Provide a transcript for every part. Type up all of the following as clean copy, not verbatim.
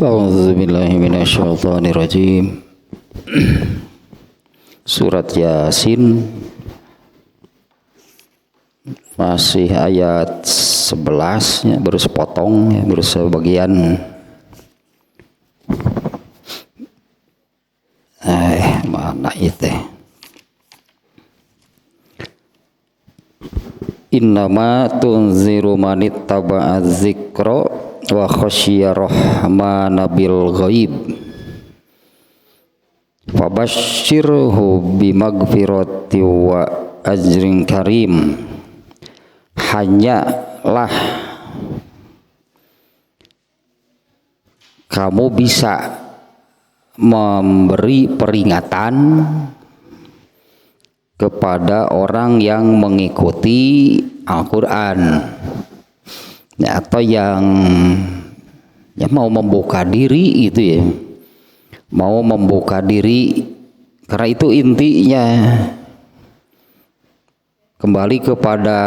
A'udzubillahi minasyaitonirrajim. Surat Yasin masih ayat 11 ya, baru sepotong ya, baru sebagian. Mana itu? Innama tunziru manittaba'a dzikra wa khasyiya rahmana bil ghaib fabashshirhu bimagfirati wa ajrin karim. Hanyalah kamu bisa memberi peringatan kepada orang yang mengikuti Al-Quran ya, atau yang ya mau membuka diri itu ya, mau membuka diri, karena itu intinya kembali kepada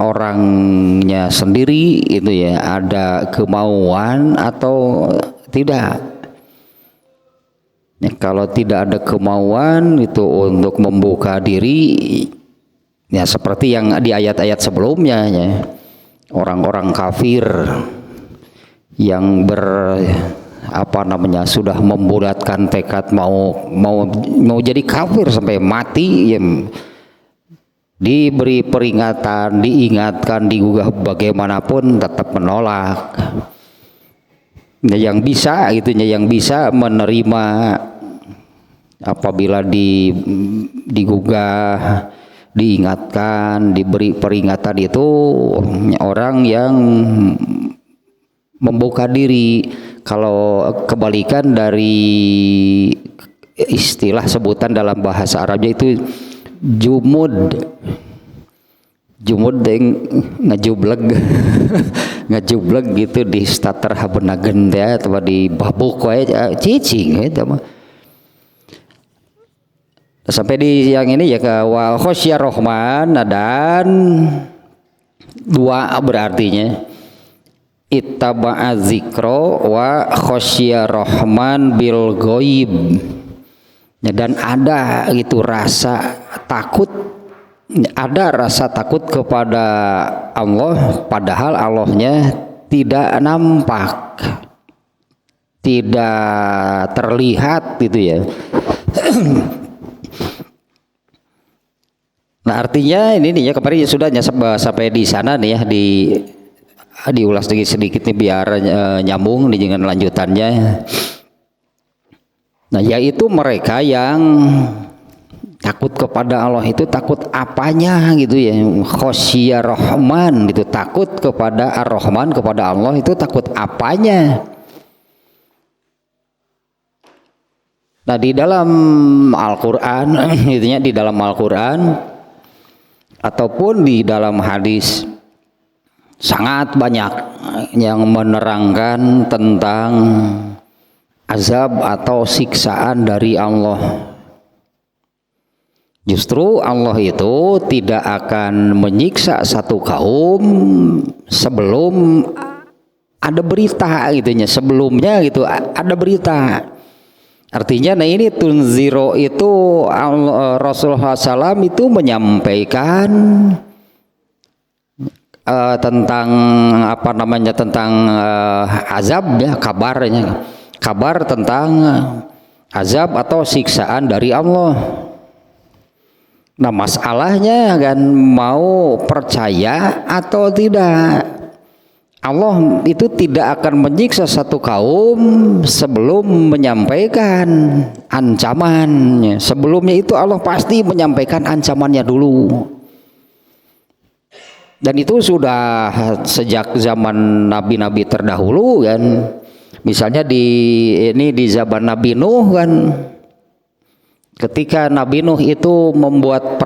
orangnya sendiri itu ya, ada kemauan atau tidak ya. Kalau tidak ada kemauan itu untuk membuka diri ya, seperti yang di ayat-ayat sebelumnya ya, orang-orang kafir yang sudah membulatkan tekad mau jadi kafir sampai mati ya, diberi peringatan, diingatkan, digugah bagaimanapun tetap menolak. Nah, yang bisa yang bisa menerima apabila digugah, diingatkan, diberi peringatan itu orang yang membuka diri. Kalau kebalikan dari istilah sebutan dalam bahasa Arabnya itu jumud yang ngejubleg ngejubleg gitu di starter habenagen ya, atau di babuk wae cicing gitu mah. Sampai di yang ini ya, ke wa khosya rohman, dan dua berartinya ittaba'a dzikra wa khosya rohman bil ghaib ya, dan ada gitu rasa takut, ada rasa takut kepada Allah padahal Allahnya tidak nampak, tidak terlihat gitu ya. Nah, artinya ini nih ya, kemarin sudah sampai di sana nih ya, diulas sedikit nih biar nyambung dengan lanjutannya. Nah, yaitu mereka yang takut kepada Allah itu takut apanya gitu ya, khosyya rahman gitu, takut kepada ar-rahman, kepada Allah itu takut apanya. Nah, di dalam Al-Quran intinya di dalam Al-Quran ataupun di dalam hadis sangat banyak yang menerangkan tentang azab atau siksaan dari Allah. Justru Allah itu tidak akan menyiksa satu kaum sebelum ada berita gitunya, sebelumnya gitu ada berita. Artinya nah ini tunziro itu Rasulullah SAW itu menyampaikan tentang tentang azab ya, kabar tentang azab atau siksaan dari Allah. Nah, masalahnya kan mau percaya atau tidak. Allah itu tidak akan menyiksa satu kaum sebelum menyampaikan ancamannya. Sebelumnya itu Allah pasti menyampaikan ancamannya dulu. Dan itu sudah sejak zaman nabi-nabi terdahulu kan. Misalnya di zaman Nabi Nuh kan, ketika Nabi Nuh itu membuat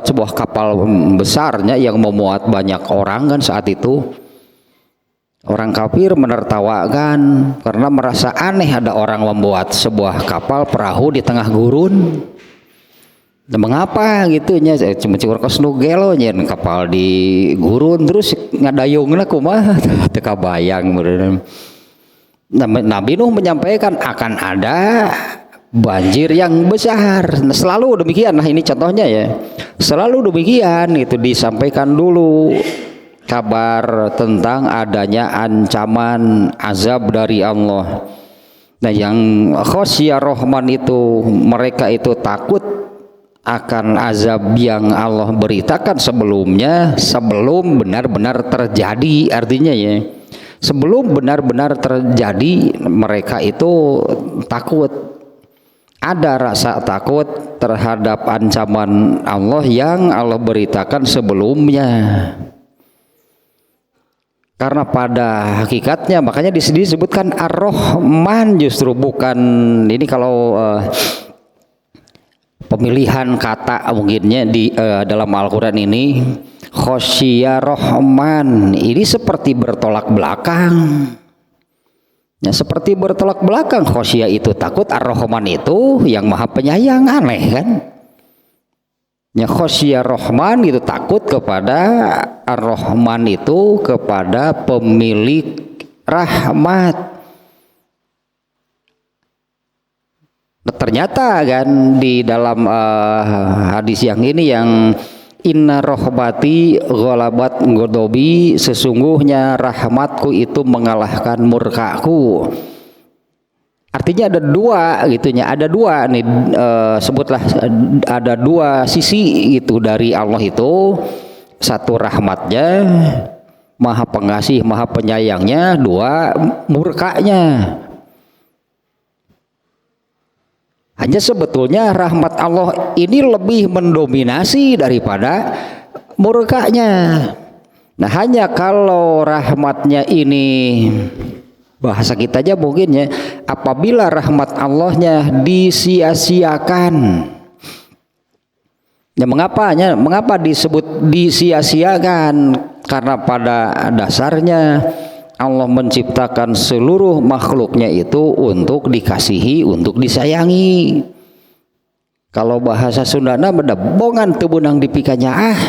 sebuah kapal besarnya yang memuat banyak orang kan, saat itu orang kafir menertawakan karena merasa aneh ada orang membuat sebuah kapal perahu di tengah gurun. Nah, mengapa gitu nya cuma cukur kos nu gelo nya kapal di gurun terus ngadayungna kumaha teu kabayang bener. Nabi Nuh menyampaikan akan ada banjir yang besar. Nah, selalu demikian. Nah, ini contohnya ya. Selalu demikian itu disampaikan dulu kabar tentang adanya ancaman azab dari Allah. Nah, yang khosyah rahman itu mereka itu takut akan azab yang Allah beritakan sebelumnya, sebelum benar-benar terjadi. Artinya ya, sebelum benar-benar terjadi mereka itu takut, ada rasa takut terhadap ancaman Allah yang Allah beritakan sebelumnya. Karena pada hakikatnya makanya di sini disebutkan Ar-Rahman, justru bukan ini kalau pemilihan kata mungkinnya di dalam Al-Quran ini khosyah rahman ini seperti bertolak belakang. Ya, seperti bertolak belakang. Khosyah itu takut, Ar-Rahman itu yang maha penyayang, aneh kan? Ya, khosyah rahman itu takut kepada Ar-Rahman itu kepada pemilik rahmat. Ternyata kan di dalam hadis yang ini yang inna rahmati ghalabat godobi, sesungguhnya rahmatku itu mengalahkan murkaku. Artinya ada dua gitunya, ada dua nih sebutlah ada dua sisi gitu dari Allah itu. Satu rahmatnya maha pengasih maha penyayangnya, dua murkanya. Hanya sebetulnya rahmat Allah ini lebih mendominasi daripada murkanya. Nah, hanya kalau rahmatnya ini bahasa kita aja mungkin ya, apabila rahmat Allahnya disia-siakan. Ya, mengapa disebut disia-siakan? Karena pada dasarnya Allah menciptakan seluruh makhluknya itu untuk dikasihi, untuk disayangi. Kalau bahasa Sundana beda bongan teu beunang dipikanya ah.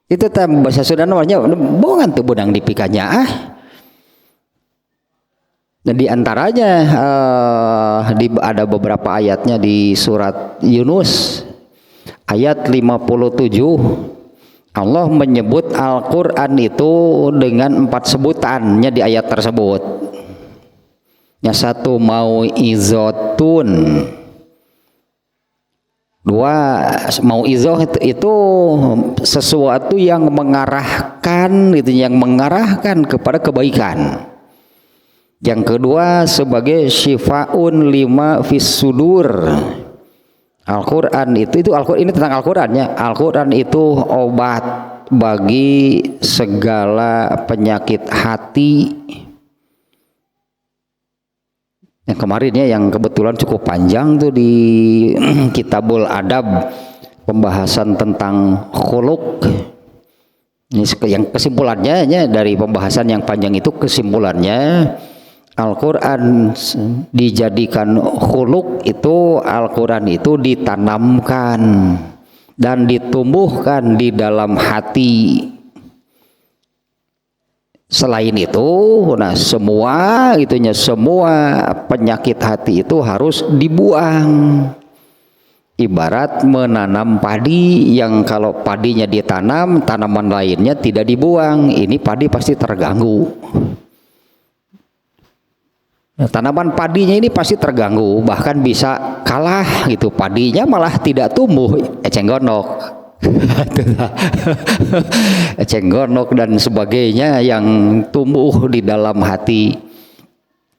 Itu bahasa Sundana namanya bongan teu beunang dipikanya ah. Dan di antaranya ada beberapa ayatnya di surat Yunus ayat 57. Allah menyebut Al-Quran itu dengan 4 sebutannya di ayat tersebut. Yang satu mau'izatun, dua mau'izah itu sesuatu yang mengarahkan gitu, yang mengarahkan kepada kebaikan. Yang kedua sebagai syifaun lima fis sudur. Al-Quran itu Al-Quran ini tentang Al-Qurannya. Al-Quran itu obat bagi segala penyakit hati. Yang kemarin ya, yang kebetulan cukup panjang tuh di Kitabul Adab, pembahasan tentang khuluq. Ini yang kesimpulannya ya, dari pembahasan yang panjang itu kesimpulannya Al-Quran dijadikan khuluq itu, Al-Quran itu ditanamkan dan ditumbuhkan di dalam hati. Selain itu, nah semua penyakit hati itu harus dibuang. Ibarat menanam padi yang kalau padinya ditanam, tanaman lainnya tidak dibuang, ini padi pasti terganggu. Tanaman padinya ini pasti terganggu, bahkan bisa kalah gitu, padinya malah tidak tumbuh, eceng gondok eceng gondok dan sebagainya yang tumbuh di dalam hati.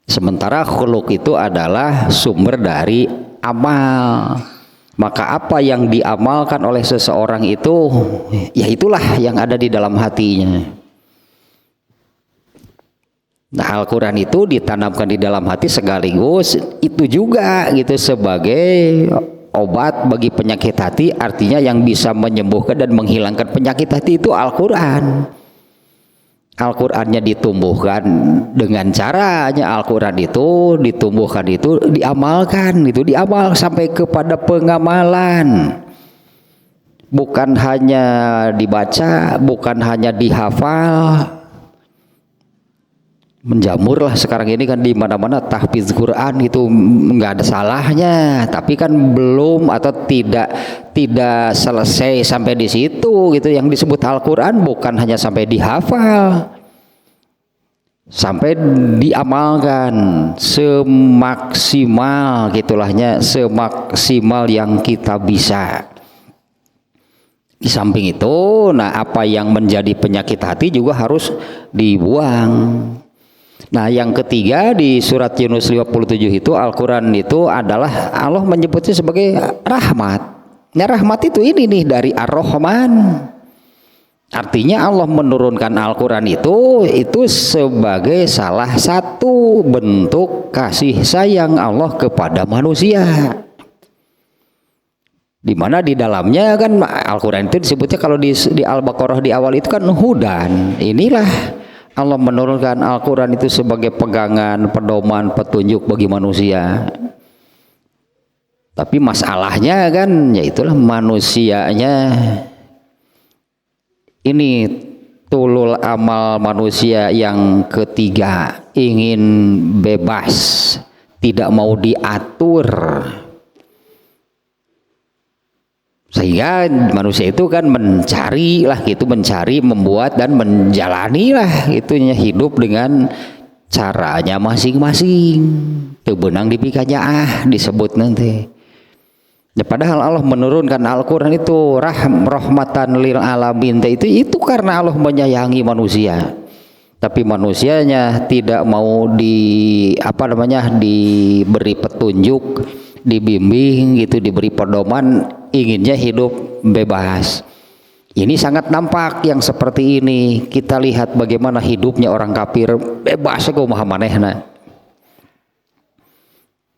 Sementara khuluq itu adalah sumber dari amal, maka apa yang diamalkan oleh seseorang itu ya itulah yang ada di dalam hatinya. Nah, Al-Quran itu ditanamkan di dalam hati sekaligus itu juga gitu sebagai obat bagi penyakit hati. Artinya yang bisa menyembuhkan dan menghilangkan penyakit hati itu Al-Quran. Al-Qur'annya ditumbuhkan dengan caranya Al-Qur'an itu ditumbuhkan itu diamalkan, itu diamal sampai kepada pengamalan. Bukan hanya dibaca, bukan hanya dihafal. Menjamur lah sekarang ini kan di mana-mana tahfiz Quran itu nggak ada salahnya, tapi kan belum atau tidak selesai sampai di situ gitu. Yang disebut Al-Quran bukan hanya sampai dihafal, sampai diamalkan semaksimal gitulahnya, semaksimal yang kita bisa. Di samping itu, nah apa yang menjadi penyakit hati juga harus dibuang. Nah yang ketiga di surat Yunus 57 itu Al-Quran itu adalah Allah menyebutnya sebagai rahmat. Nah rahmat itu ini nih dari Ar-Rahman. Artinya Allah menurunkan Al-Quran itu sebagai salah satu bentuk kasih sayang Allah kepada manusia. Di mana di dalamnya kan Al-Quran itu disebutnya kalau di Al-Baqarah di awal itu kan hudan. Inilah Allah menurunkan Al-Quran itu sebagai pegangan, pedoman, petunjuk bagi manusia. Tapi masalahnya kan yaitulah manusianya ini tulul amal manusia yang ketiga, ingin bebas, tidak mau diatur. Sehingga manusia itu kan mencari lah gitu, mencari, membuat dan menjalani lah itunya hidup dengan caranya masing-masing. Tuh benang dipikanya disebut nanti. Ya, padahal Allah menurunkan Al-Quran itu rahmatan lil alamin itu karena Allah menyayangi manusia. Tapi manusianya tidak mau diberi petunjuk, dibimbing gitu, diberi pedoman, inginnya hidup bebas. Ini sangat nampak yang seperti ini. Kita lihat bagaimana hidupnya orang kafir, bebas kumaha manehna.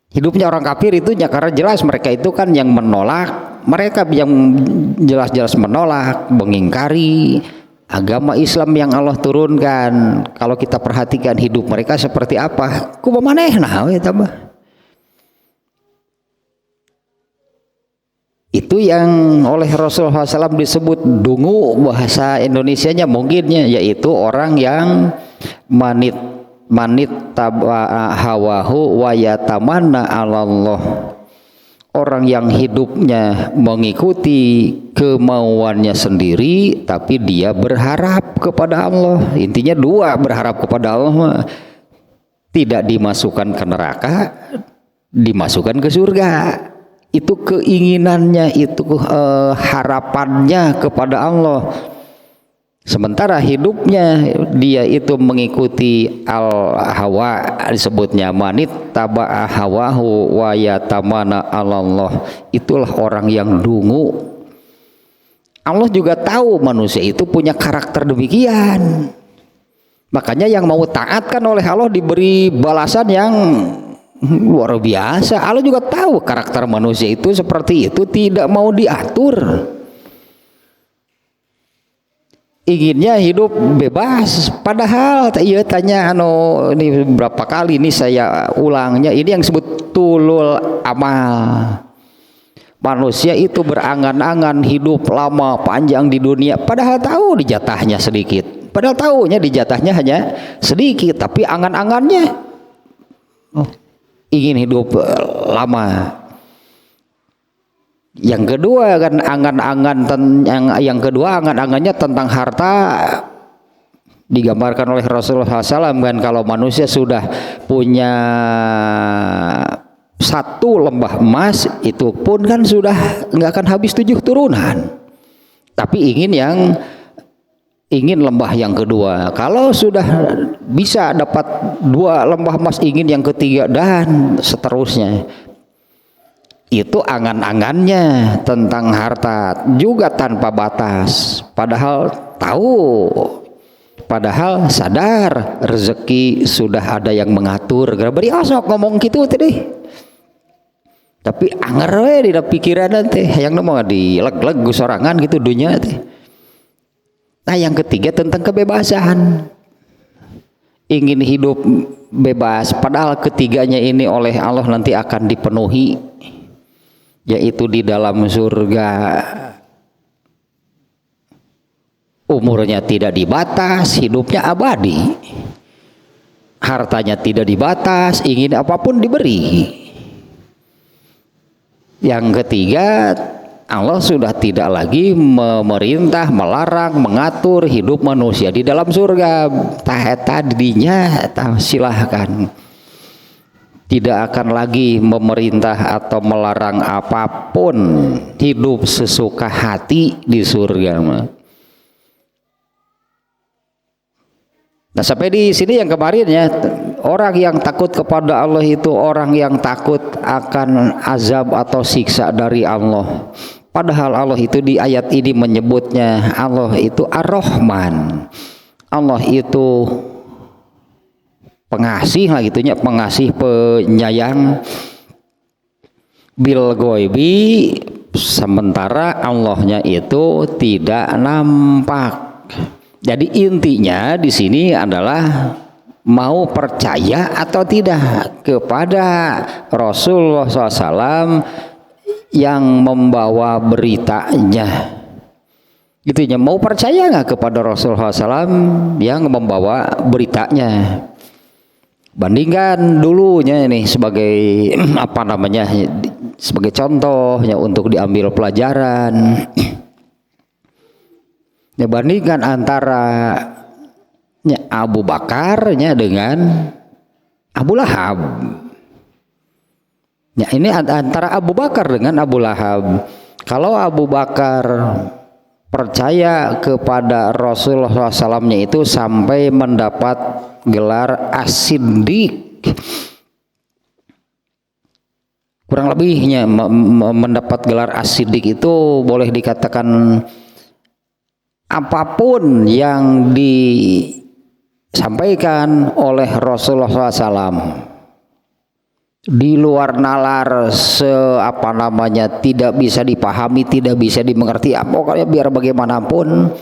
Hidupnya orang kafir itu karena jelas mereka itu kan yang menolak, mereka yang jelas-jelas menolak, mengingkari agama Islam yang Allah turunkan. Kalau kita perhatikan hidup mereka seperti apa, kumaha manehna we tambah. Itu yang oleh Rasulullah SAW disebut dungu, bahasa Indonesianya mungkinnya, yaitu orang yang manit taba hawahu wa yatamanna 'alallah. Orang yang hidupnya mengikuti kemauannya sendiri tapi dia berharap kepada Allah. Intinya dua, berharap kepada Allah, tidak dimasukkan ke neraka, dimasukkan ke surga. Itu keinginannya, itu harapannya kepada Allah. Sementara hidupnya dia itu mengikuti al-hawa, disebutnya manit taba'a hawahu wa yatamana 'alallah. Itulah orang yang dungu. Allah juga tahu manusia itu punya karakter demikian. Makanya yang mau taat kan oleh Allah diberi balasan yang luar biasa. Allah juga tahu karakter manusia itu seperti itu, tidak mau diatur. Inginnya hidup bebas, padahal iya tanya ini berapa kali ini saya ulangnya, ini yang disebut tulul amal. Manusia itu berangan-angan hidup lama panjang di dunia, padahal tahu dijatahnya sedikit, padahal tahunya dijatahnya hanya sedikit, tapi angan-angannya ingin hidup lama. Yang kedua kan angan-angannya tentang harta digambarkan oleh Rasulullah SAW kan, kalau manusia sudah punya satu lembah emas itu pun kan sudah nggak akan habis 7 turunan, tapi ingin lembah yang kedua. Kalau sudah bisa dapat 2 lembah emas, ingin yang ketiga dan seterusnya. Itu angan-angannya tentang harta juga tanpa batas, padahal tahu, padahal sadar rezeki sudah ada yang mengatur. Beri osok ngomong gitu tadi, tapi anger we di pikiran teh yang mau dileg-leg sorangan gitu dunia teh. Nah yang ketiga tentang kebebasan. ingin hidup bebas, padahal ketiganya ini oleh Allah nanti akan dipenuhi, yaitu di dalam surga umurnya tidak dibatas, hidupnya abadi, hartanya tidak dibatas, ingin apapun diberi. Yang ketiga, Allah sudah tidak lagi memerintah, melarang, mengatur hidup manusia di dalam surga. Tadinya silahkan, tidak akan lagi memerintah atau melarang apapun, hidup sesuka hati di surga. Nah, sampai di sini yang kemarin ya, orang yang takut kepada Allah itu orang yang takut akan azab atau siksa dari Allah. Padahal Allah itu di ayat ini menyebutnya Allah itu Ar-Rahman. Allah itu pengasih lah gitunya, pengasih penyayang bil goibi, sementara Allahnya itu tidak nampak. Jadi intinya di sini adalah mau percaya atau tidak kepada Rasulullah SAW yang membawa beritanya. Gitunya, mau percaya nggak kepada Rasulullah SAW yang membawa beritanya? Bandingkan dulunya ini sebagai apa namanya, sebagai contohnya untuk diambil pelajaran. Ya, bandingkan antara Abu Bakarnya dengan Abu Lahab. Ya, ini antara Abu Bakar dengan Abu Lahab. Kalau Abu Bakar percaya kepada Rasulullah SAW-nya itu sampai mendapat gelar As-Siddiq, kurang lebihnya mendapat gelar As-Siddiq itu boleh dikatakan apapun yang disampaikan oleh Rasulullah SAW di luar nalar, apa namanya, tidak bisa dipahami, tidak bisa dimengerti, pokoknya biar bagaimanapun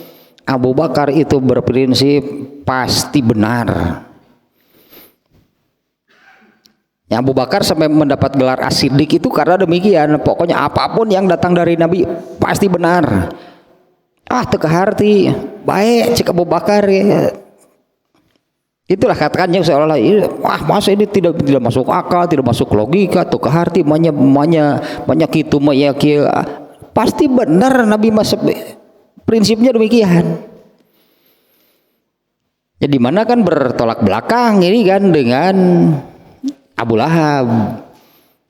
Abu Bakar itu berprinsip pasti benar. Ya, Abu Bakar sampai mendapat gelar As-Siddiq itu karena demikian, pokoknya apapun yang datang dari Nabi pasti benar. Teka harti baik cik Abu Bakar ya. Itulah katakannya seolah-olah masa ini tidak masuk akal, tidak masuk logika, teka harti banyak itu pasti benar Nabi masuk, prinsipnya demikian. Jadi mana kan bertolak belakang ini kan dengan Abu Lahab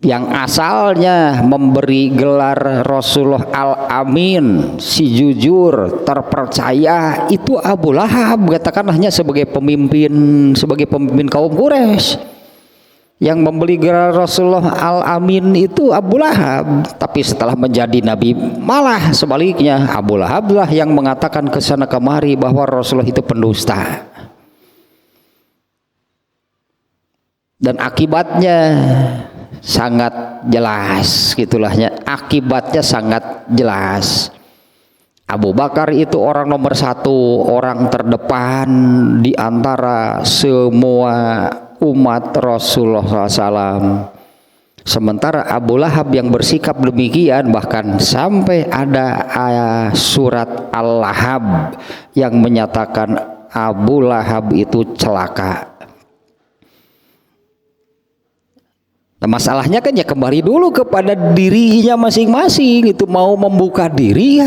yang asalnya memberi gelar Rasulullah Al-Amin, si jujur, terpercaya, itu Abu Lahab, katakan hanya sebagai pemimpin kaum Quraisy. Yang memberi gelar Rasulullah Al-Amin itu Abu Lahab, tapi setelah menjadi Nabi malah sebaliknya Abu Lahab lah yang mengatakan kesana kemari bahwa Rasulullah itu pendusta. Dan akibatnya sangat jelas, gitulahnya, akibatnya sangat jelas. Abu Bakar itu orang nomor satu, orang terdepan di antara semua umat Rasulullah SAW. Sementara Abu Lahab yang bersikap demikian, bahkan sampai ada surat Al-Lahab yang menyatakan Abu Lahab itu celaka. Nah, masalahnya kan ya kembali dulu kepada dirinya masing-masing, itu mau membuka diri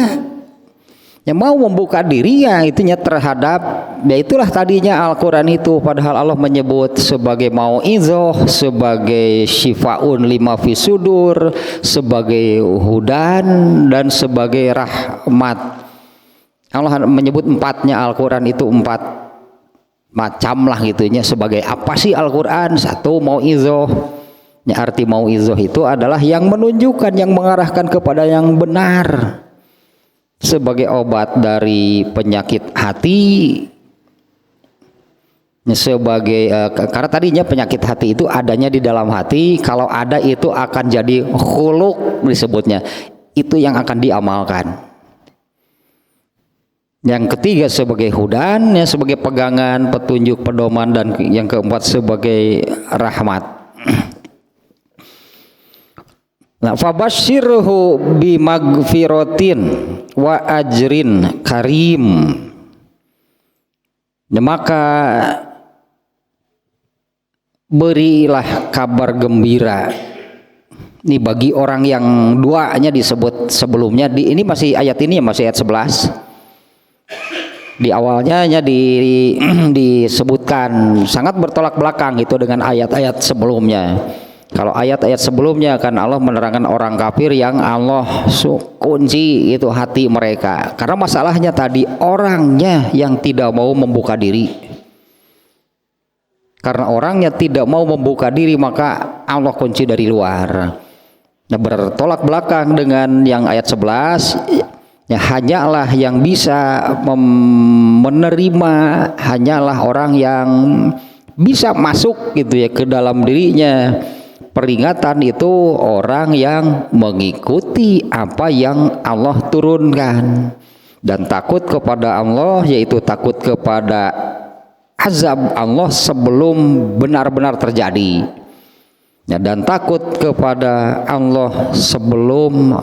ya mau membuka diri ya itunya terhadap, ya itulah tadinya Al-Quran itu padahal Allah menyebut sebagai mau'izoh, sebagai syifaun lima fisudur, sebagai hudan dan sebagai rahmat. Allah menyebut empatnya Al-Quran itu empat macam lah gitunya. Sebagai apa sih Al-Quran? Satu mau'izoh. Ya, arti mau'izoh itu adalah yang menunjukkan, yang mengarahkan kepada yang benar, sebagai obat dari penyakit hati, sebagai karena tadinya penyakit hati itu adanya di dalam hati, kalau ada itu akan jadi khuluk disebutnya, itu yang akan diamalkan. Yang ketiga sebagai hudan, yang sebagai pegangan, petunjuk, pedoman, dan yang keempat sebagai rahmat. Nah, fabasyirhu bimagfiratin wa ajrin karim. Nah, maka berilah kabar gembira. Ini bagi orang yang duanya disebut sebelumnya. Ini masih ayat ini ya, masih ayat 11. Di awalnya disebutkan sangat bertolak belakang itu dengan ayat-ayat sebelumnya. Kalau ayat-ayat sebelumnya kan Allah menerangkan orang kafir yang Allah kunci itu hati mereka. Karena masalahnya tadi orangnya yang tidak mau membuka diri. Karena orangnya tidak mau membuka diri maka Allah kunci dari luar. Nah, bertolak belakang dengan yang ayat 11, ya hanyalah yang bisa menerima, hanyalah orang yang bisa masuk gitu ya ke dalam dirinya peringatan itu orang yang mengikuti apa yang Allah turunkan dan takut kepada Allah, yaitu takut kepada azab Allah sebelum benar-benar terjadi ya, dan takut kepada Allah sebelum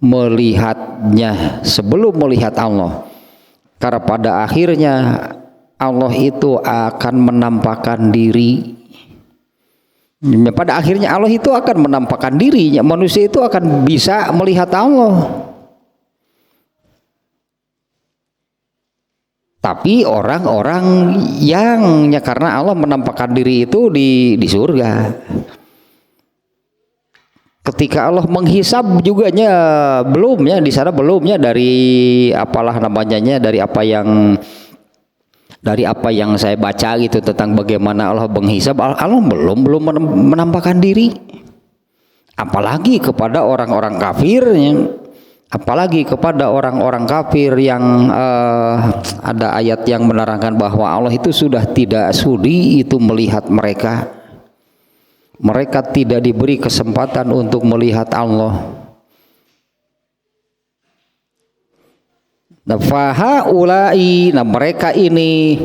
melihatnya, sebelum melihat Allah, karena pada akhirnya Allah itu akan menampakkan diri. Pada akhirnya Allah itu akan menampakkan dirinya, manusia itu akan bisa melihat Allah. Tapi orang-orang yang karena Allah menampakkan diri itu di surga. Ketika Allah menghisab juga belum ya, di sana belum ya, dari apalah namanya, dari apa yang saya baca gitu tentang bagaimana Allah menghisab, Allah belum menampakkan diri. Apalagi kepada orang-orang kafir, apalagi kepada orang-orang kafir yang ada ayat yang menerangkan bahwa Allah itu sudah tidak sudi itu melihat mereka. Mereka tidak diberi kesempatan untuk melihat Allah. Nah, fahaulai, nah mereka ini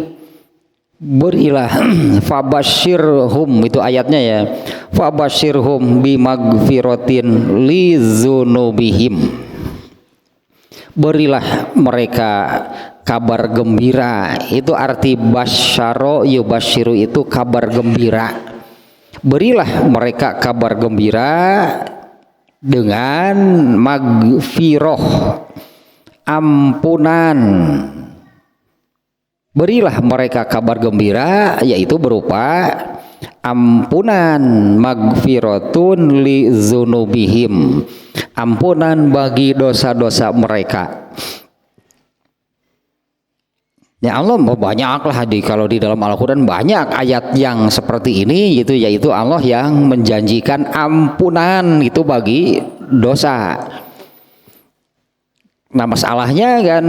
berilah fabasyirhum, itu ayatnya ya, fabasyirhum bimagfiratin lizunubihim, berilah mereka kabar gembira. Itu arti basyaro yubasyiru, itu kabar gembira. Berilah mereka kabar gembira dengan magfiroh, ampunan. Berilah mereka kabar gembira, yaitu berupa ampunan, magfiratun li dzunubihim, ampunan bagi dosa-dosa mereka. Ya Allah banyaklah kalau di dalam Al-Quran banyak ayat yang seperti ini gitu, yaitu Allah yang menjanjikan ampunan itu bagi dosa. Nah, masalahnya kan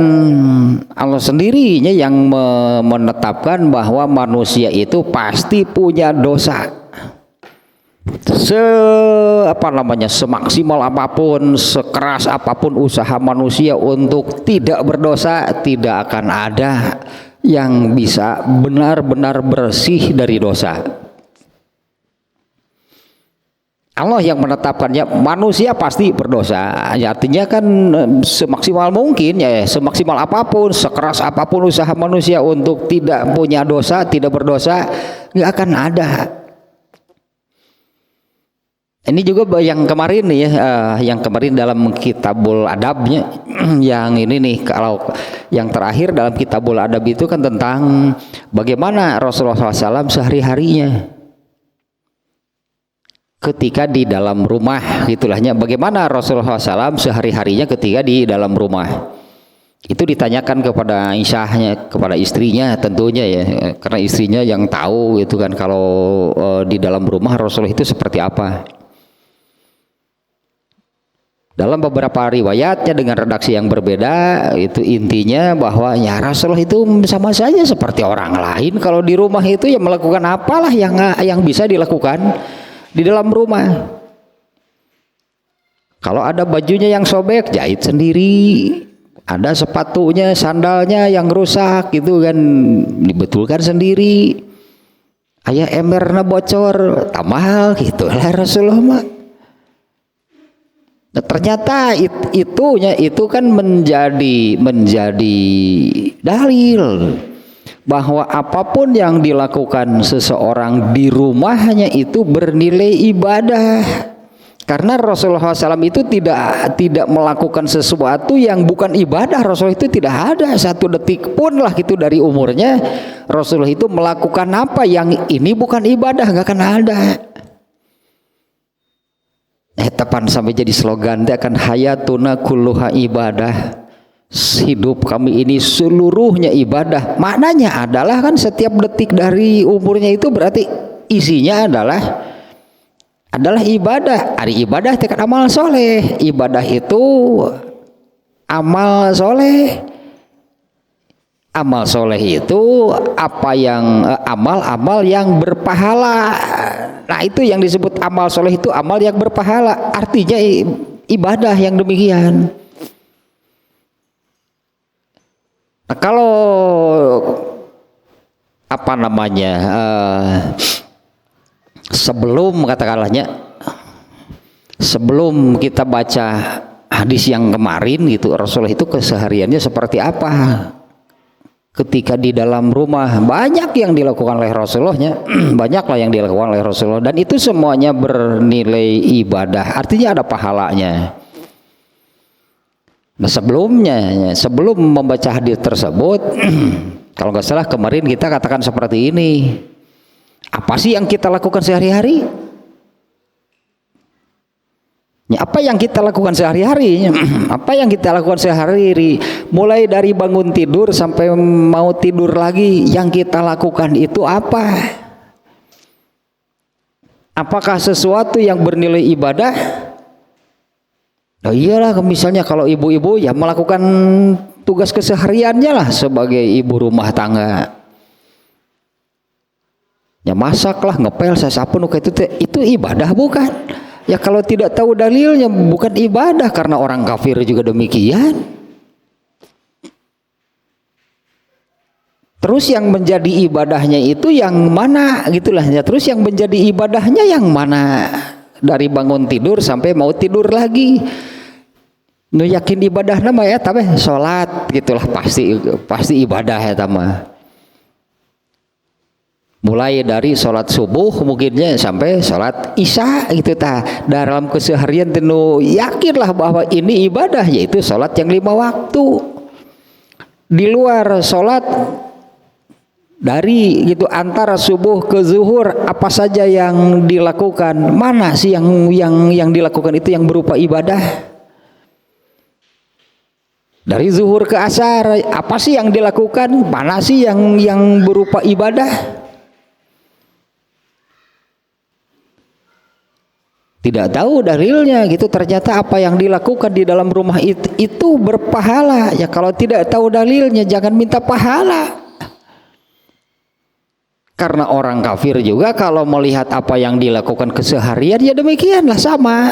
Allah sendirinya yang menetapkan bahwa manusia itu pasti punya dosa. Semaksimal apapun, sekeras apapun usaha manusia untuk tidak berdosa, tidak akan ada yang bisa benar-benar bersih dari dosa. Allah yang menetapkannya, manusia pasti berdosa. Ya, artinya kan semaksimal mungkin ya, semaksimal apapun, sekeras apapun usaha manusia untuk tidak punya dosa, tidak berdosa, nggak akan ada. Ini juga yang kemarin nih ya, yang kemarin dalam Kitabul Adabnya, yang ini nih, kalau yang terakhir dalam Kitabul Adab itu kan tentang bagaimana Rasulullah SAW sehari-harinya ketika di dalam rumah, gitulahnya, bagaimana Rasulullah SAW sehari-harinya ketika di dalam rumah. Itu ditanyakan kepada Aisyahnya, kepada istrinya tentunya ya, karena istrinya yang tahu itu kan kalau di dalam rumah Rasulullah itu seperti apa. Dalam beberapa riwayatnya dengan redaksi yang berbeda, itu intinya bahwa ya Rasulullah itu sama saja seperti orang lain. Kalau di rumah itu ya melakukan apalah yang bisa dilakukan di dalam rumah. Kalau ada bajunya yang sobek, jahit sendiri. Ada sepatunya, sandalnya yang rusak gitu kan, dibetulkan sendiri. Aya emberna bocor, tak mahal gitu lah Rasulullah mah. Nah, ternyata itu kan menjadi dalil bahwa apapun yang dilakukan seseorang di rumahnya itu bernilai ibadah. Karena Rasulullah SAW itu tidak melakukan sesuatu yang bukan ibadah. Rasulullah itu tidak ada satu detik pun lah gitu dari umurnya Rasulullah itu melakukan apa yang ini bukan ibadah, nggak akan ada. Tepan sampai jadi slogan dia akan hayatuna kulluha ibadah. Hidup kami ini seluruhnya ibadah. Maknanya adalah kan setiap detik dari umurnya itu berarti isinya adalah ibadah. Ari ibadah tekan amal soleh. Ibadah itu amal soleh. Amal soleh itu apa yang amal-amal yang berpahala. Nah itu yang disebut amal soleh, itu amal yang berpahala. Artinya ibadah yang demikian. Nah, kalau apa namanya sebelum katakanlahnya sebelum kita baca hadis yang kemarin gitu, Rasulullah itu kesehariannya seperti apa ketika di dalam rumah. Banyak yang dilakukan oleh Rasulullahnya banyaklah yang dilakukan oleh Rasulullah, dan itu semuanya bernilai ibadah, artinya ada pahalanya. Nah sebelum membaca hadis tersebut kalau nggak salah kemarin kita katakan seperti ini, apa sih yang kita lakukan sehari-hari? Ya, apa yang kita lakukan sehari-hari? Apa yang kita lakukan sehari-hari? Mulai dari bangun tidur sampai mau tidur lagi, yang kita lakukan itu apa? Apakah sesuatu yang bernilai ibadah? Oh iyalah, misalnya kalau ibu-ibu ya melakukan tugas kesehariannya lah sebagai ibu rumah tangga. Ya masaklah, ngepel, sasapu, itu ibadah bukan? Ya kalau tidak tahu dalilnya bukan ibadah, karena orang kafir juga demikian. Terus yang menjadi ibadahnya itu yang mana gitulah ya. Terus yang menjadi ibadahnya yang mana? Dari bangun tidur sampai mau tidur lagi. Nu yakin ibadah nama ya, tapi sholat gitulah pasti ibadah ya tama. Mulai dari sholat subuh mungkinnya sampai sholat isya gitu dalam keseharian tenu yakinlah bahwa ini ibadah, yaitu sholat yang 5 waktu. Di luar sholat dari gitu antara subuh ke zuhur apa saja yang dilakukan, mana sih yang dilakukan itu yang berupa ibadah? Dari zuhur ke asar apa sih yang dilakukan, mana sih yang berupa ibadah? Tidak tahu dalilnya gitu. Ternyata apa yang dilakukan di dalam rumah itu berpahala. Ya kalau tidak tahu dalilnya jangan minta pahala. Karena orang kafir juga kalau melihat apa yang dilakukan keseharian ya demikianlah sama.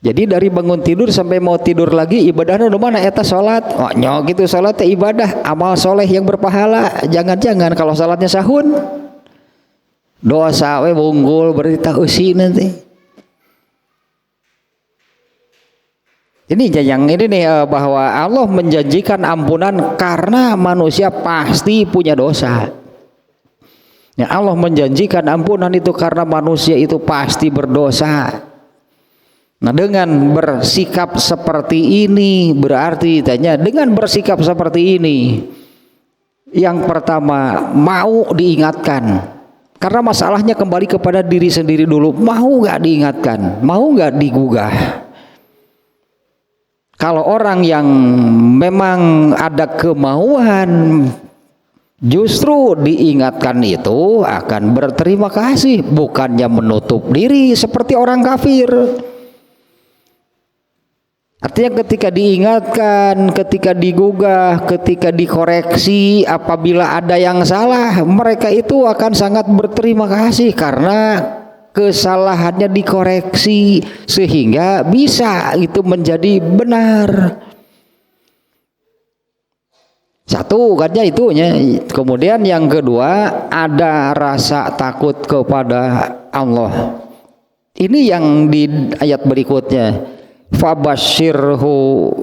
Jadi dari bangun tidur sampai mau tidur lagi ibadahnya udah mana eta salat. Oh nyok gitu, salat teh ibadah, amal soleh yang berpahala. Jangan-jangan kalau salatnya sahun dosa we bunggul berarti tak usi nanti. Ini yang ini nih bahwa Allah menjanjikan ampunan karena manusia pasti punya dosa. Ya, Allah menjanjikan ampunan itu karena manusia itu pasti berdosa. Nah dengan bersikap seperti ini berarti dengan bersikap seperti ini yang pertama mau diingatkan, karena masalahnya kembali kepada diri sendiri dulu. Mau gak diingatkan, mau gak digugah? Kalau orang yang memang ada kemauan justru diingatkan itu akan berterima kasih, bukannya menutup diri seperti orang kafir. Artinya ketika diingatkan, ketika digugah, ketika dikoreksi apabila ada yang salah, mereka itu akan sangat berterima kasih karena kesalahannya dikoreksi sehingga bisa itu menjadi benar. Satu katanya itunya. Kemudian yang kedua ada rasa takut kepada Allah. Ini yang di ayat berikutnya, fabasyirhu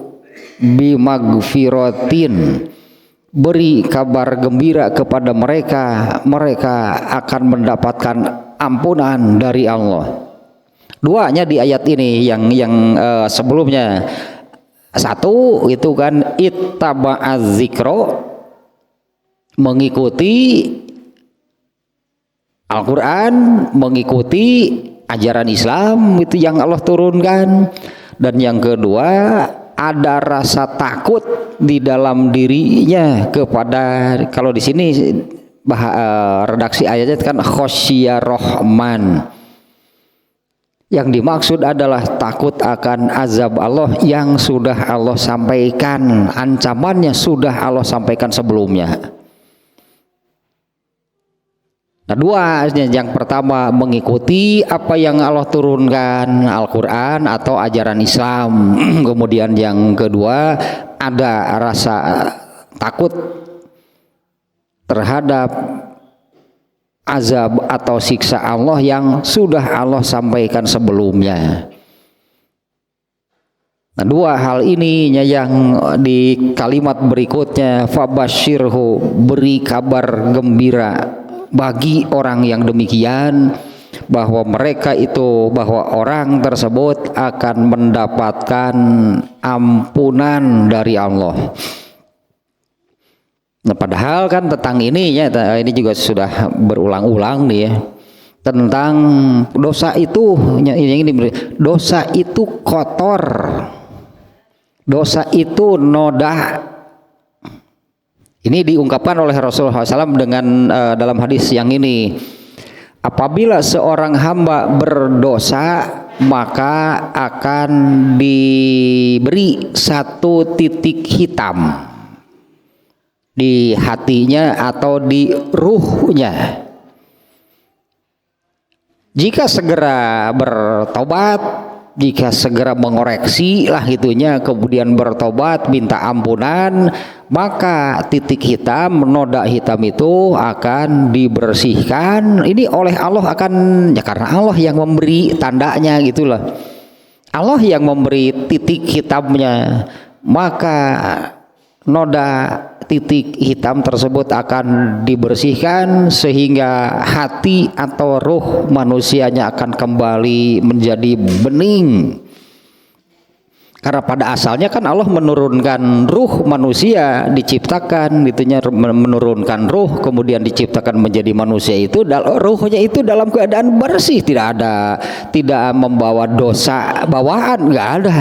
bimagfiratin, beri kabar gembira kepada mereka, mereka akan mendapatkan ampunan dari Allah. Duanya di ayat ini yang sebelumnya. Satu itu kan ittaba'az zikro, mengikuti Al-Quran, mengikuti ajaran Islam itu yang Allah turunkan. Dan yang kedua ada rasa takut di dalam dirinya kepada, kalau di sini redaksi ayatnya kan khosyiyar rahman, yang dimaksud adalah takut akan azab Allah yang sudah Allah sampaikan, ancamannya sudah Allah sampaikan sebelumnya. Nah, dua, yang pertama mengikuti apa yang Allah turunkan, Al-Quran atau ajaran Islam. Kemudian yang kedua ada rasa takut terhadap azab atau siksa Allah yang sudah Allah sampaikan sebelumnya. Nah, dua hal ini yang di kalimat berikutnya, fabasyirhu, beri kabar gembira bagi orang yang demikian, bahwa mereka itu, bahwa orang tersebut akan mendapatkan ampunan dari Allah. Nah, padahal kan tentang ini ya, ini juga sudah berulang-ulang nih ya, tentang dosa itu, yang ini, dosa itu kotor, dosa itu noda. Ini diungkapkan oleh Rasulullah SAW dengan dalam hadis yang ini, apabila seorang hamba berdosa maka akan diberi satu titik hitam di hatinya atau di ruhnya. Jika segera bertobat, jika segera mengoreksi lah itunya, kemudian bertobat, minta ampunan, maka titik hitam, noda hitam itu akan dibersihkan. Ini oleh Allah akan, ya karena Allah yang memberi tandanya gitulah. Allah yang memberi titik hitamnya, maka noda titik hitam tersebut akan dibersihkan sehingga hati atau ruh manusianya akan kembali menjadi bening. Karena pada asalnya kan Allah menurunkan ruh manusia, diciptakan itunya, menurunkan ruh, kemudian diciptakan menjadi manusia itu, ruhnya itu dalam keadaan bersih, tidak membawa dosa bawaan, nggak ada.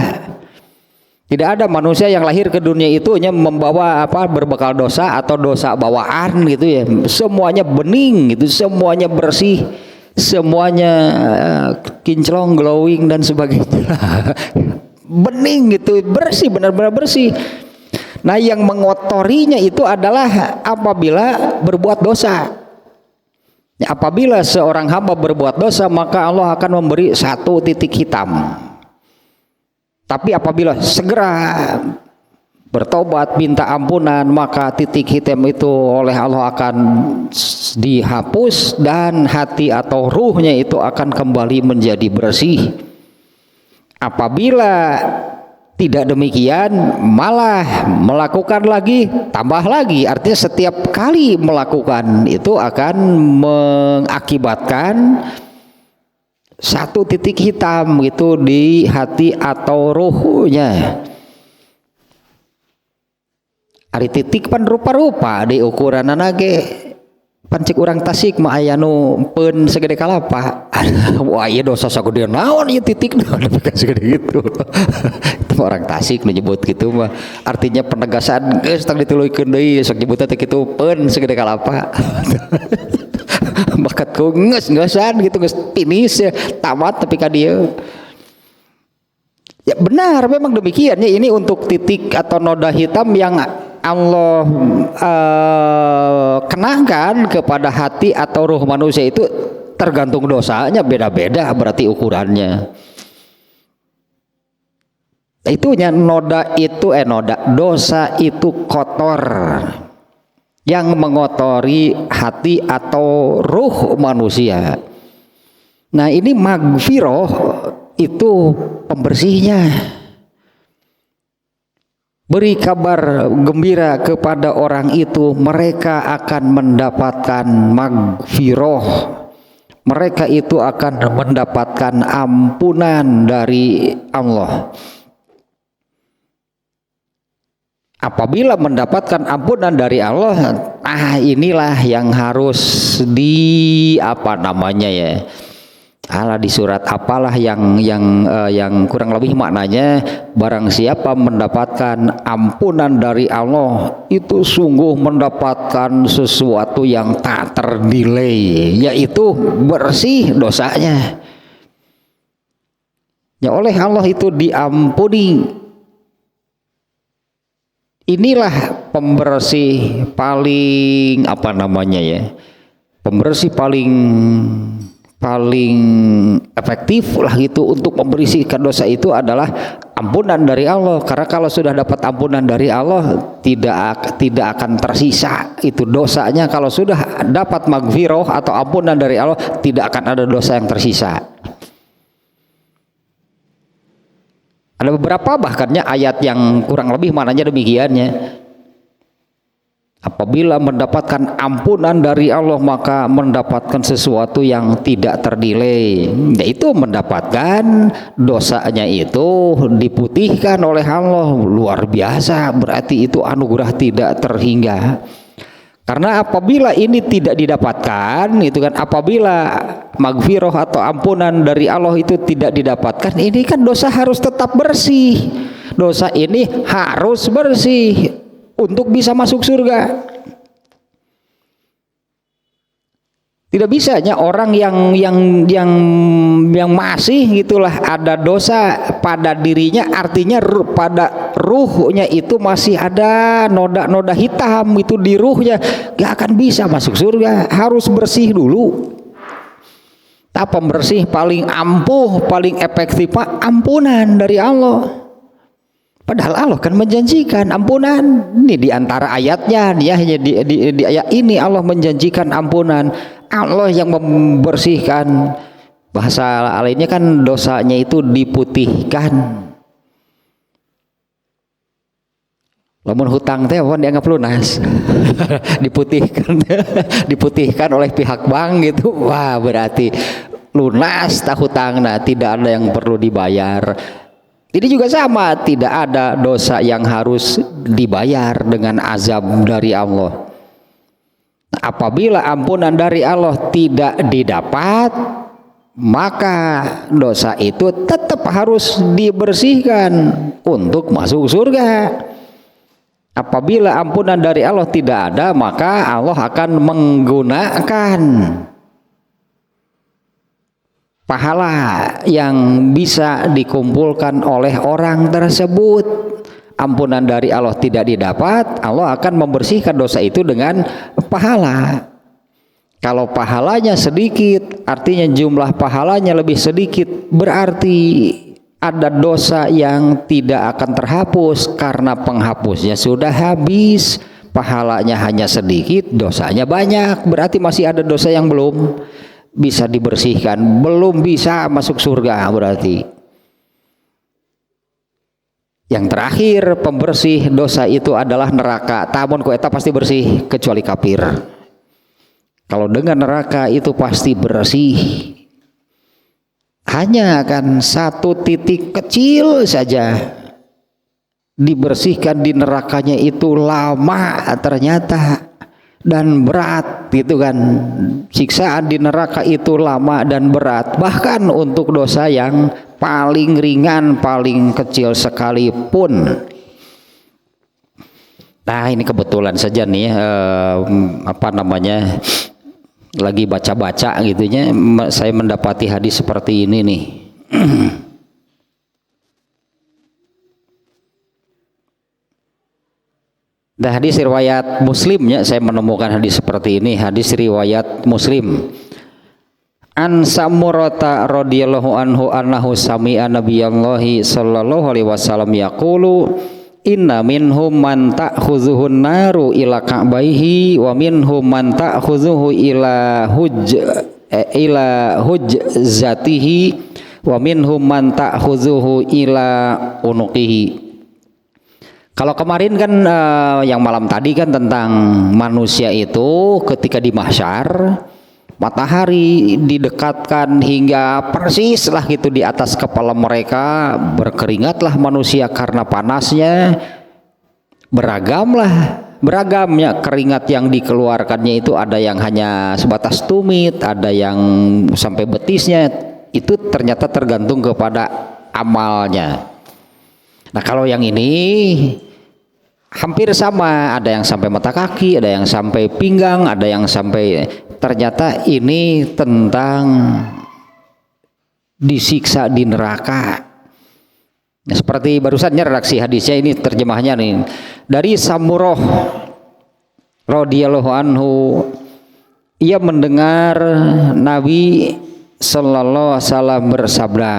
Tidak ada manusia yang lahir ke dunia itu hanya membawa berbekal dosa atau dosa bawaan gitu ya. Semuanya bening gitu, semuanya bersih, semuanya kinclong, glowing dan sebagainya. Bening gitu, bersih, benar-benar bersih. Nah, yang mengotorinya itu adalah apabila berbuat dosa. Ya, apabila seorang hamba berbuat dosa, maka Allah akan memberi satu titik hitam. Tapi apabila segera bertobat, minta ampunan, maka titik hitam itu oleh Allah akan dihapus dan hati atau ruhnya itu akan kembali menjadi bersih. Apabila tidak demikian, malah melakukan lagi, tambah lagi, artinya setiap kali melakukan itu akan mengakibatkan satu titik hitam gitu di hati atau ruhnya. Ari titik pan rupa-rupa di ukuran nage pancik urang Tasik mah aya nu peun segede kalapa. Wah, ieu dosa sagede naon ieu titik naon segede gitu. Itu orang Tasik nu nyebut gitu mah. Artinya penegasan geus tang dituluykeun deui sok nyebutna teh kitu peun segede kalapa. Bakatku nges-ngesan gitu, nges finish ya, tamat tapi ka dieu. Ya benar, memang demikian ya, ini untuk titik atau noda hitam yang Allah kenakan kepada hati atau ruh manusia itu tergantung dosanya, beda-beda berarti ukurannya. Itunya dosa itu kotor yang mengotori hati atau ruh manusia. Nah ini magfirah itu pembersihnya. Beri kabar gembira kepada orang itu, mereka akan mendapatkan magfirah. Mereka itu akan mendapatkan ampunan dari Allah. Apabila mendapatkan ampunan dari Allah, inilah yang harus di di surat apalah yang kurang lebih maknanya, barang siapa mendapatkan ampunan dari Allah itu sungguh mendapatkan sesuatu yang tak ternilai, yaitu bersih dosanya. Ya, oleh Allah itu diampuni. Inilah pembersih paling pembersih paling efektif lah gitu untuk membersihkan dosa itu adalah ampunan dari Allah. Karena kalau sudah dapat ampunan dari Allah tidak akan tersisa itu dosanya. Kalau sudah dapat magfirah atau ampunan dari Allah, tidak akan ada dosa yang tersisa. Ada beberapa bahkannya ayat yang kurang lebih maknanya demikiannya. Apabila mendapatkan ampunan dari Allah maka mendapatkan sesuatu yang tidak ternilai, yaitu mendapatkan dosanya itu diputihkan oleh Allah. Luar biasa, berarti itu anugerah tidak terhingga. Karena apabila ini tidak didapatkan, itu kan, apabila magfirah atau ampunan dari Allah itu tidak didapatkan, ini kan dosa harus tetap bersih. Dosa ini harus bersih untuk bisa masuk surga. Tidak bisanya orang yang masih gitulah ada dosa pada dirinya, artinya pada ruhnya itu masih ada noda-noda hitam itu di ruhnya, gak akan bisa masuk surga. Harus bersih dulu. Pembersih paling ampuh, paling efektif ampunan dari Allah. Padahal Allah kan menjanjikan ampunan. Ini di antara ayatnya, di ayat ini Allah menjanjikan ampunan. Allah yang membersihkan. Bahasa lainnya kan dosanya itu diputihkan. Lamun hutang teh apa dianggap lunas. diputihkan oleh pihak bank gitu. Wah, berarti lunas hutangna, tidak ada yang perlu dibayar. Ini juga sama, tidak ada dosa yang harus dibayar dengan azab dari Allah. Apabila ampunan dari Allah tidak didapat, maka dosa itu tetap harus dibersihkan untuk masuk surga. Apabila ampunan dari Allah tidak ada, maka Allah akan menggunakan pahala yang bisa dikumpulkan oleh orang tersebut. Ampunan dari Allah tidak didapat, Allah akan membersihkan dosa itu dengan pahala. Kalau pahalanya sedikit, artinya jumlah pahalanya lebih sedikit, berarti ada dosa yang tidak akan terhapus karena penghapusnya sudah habis. Pahalanya hanya sedikit, dosanya banyak, berarti masih ada dosa yang belum bisa dibersihkan, belum bisa masuk surga berarti. Yang terakhir pembersih dosa itu adalah neraka. Tamun ku eta pasti bersih kecuali kafir. Kalau dengan neraka itu pasti bersih. Hanya akan satu titik kecil saja dibersihkan di nerakanya itu lama ternyata dan berat gitu kan. Siksaan di neraka itu lama dan berat, bahkan untuk dosa yang paling ringan, paling kecil sekalipun. Nah ini kebetulan saja nih lagi baca-baca gitunya, saya mendapati hadis seperti ini nih. Nah, hadis riwayat Muslimnya saya menemukan hadis seperti ini, hadis riwayat Muslim. An Samurata radhiyallahu anhu annahu sami'a nabiyallahi sallallahu alaihi wasallam yaqulu inna minhum man ta'khuzuhun naru ila ka'baihi wa minhum man ta'khuzuhu ila hujzatihi wa minhum man ta'khuzuhu ila unuqihi. Kalau kemarin kan yang malam tadi kan tentang manusia itu ketika di mahsyar matahari didekatkan hingga persis lah gitu di atas kepala mereka, berkeringatlah manusia karena panasnya, beragamnya keringat yang dikeluarkannya itu, ada yang hanya sebatas tumit, ada yang sampai betisnya, itu ternyata tergantung kepada amalnya. Nah kalau yang ini hampir sama, ada yang sampai mata kaki, ada yang sampai pinggang, ada yang sampai, ternyata ini tentang disiksa di neraka. Nah, seperti barusannya redaksi hadisnya ini terjemahnya nih dari Samurah radhiyallahu anhu, ia mendengar Nabi sallallahu alaihi wasallam bersabda,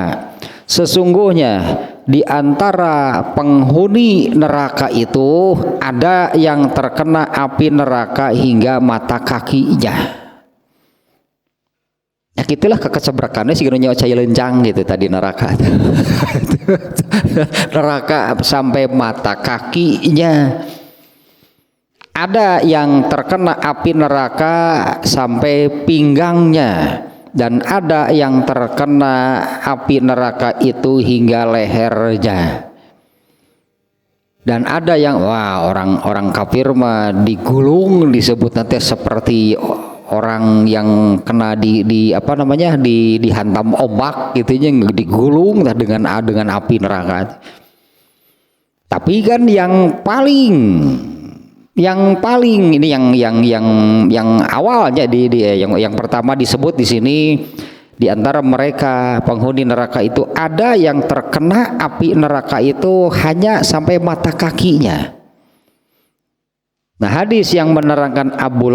sesungguhnya di antara penghuni neraka itu ada yang terkena api neraka hingga mata kakinya. Ya gitulah kekecebrakannya sih gini cai lencang gitu tadi neraka. Neraka sampai mata kakinya. Ada yang terkena api neraka sampai pinggangnya. Dan ada yang terkena api neraka itu hingga lehernya. Dan ada yang orang kafir mah digulung, disebut nanti seperti orang yang kena dihantam ombak gitunya, digulung dengan api neraka. Tapi kan yang paling ini yang awalnya yang pertama disebut di sini, di antara mereka penghuni neraka itu ada yang terkena api neraka itu hanya sampai mata kakinya. Nah hadis yang menerangkan Abu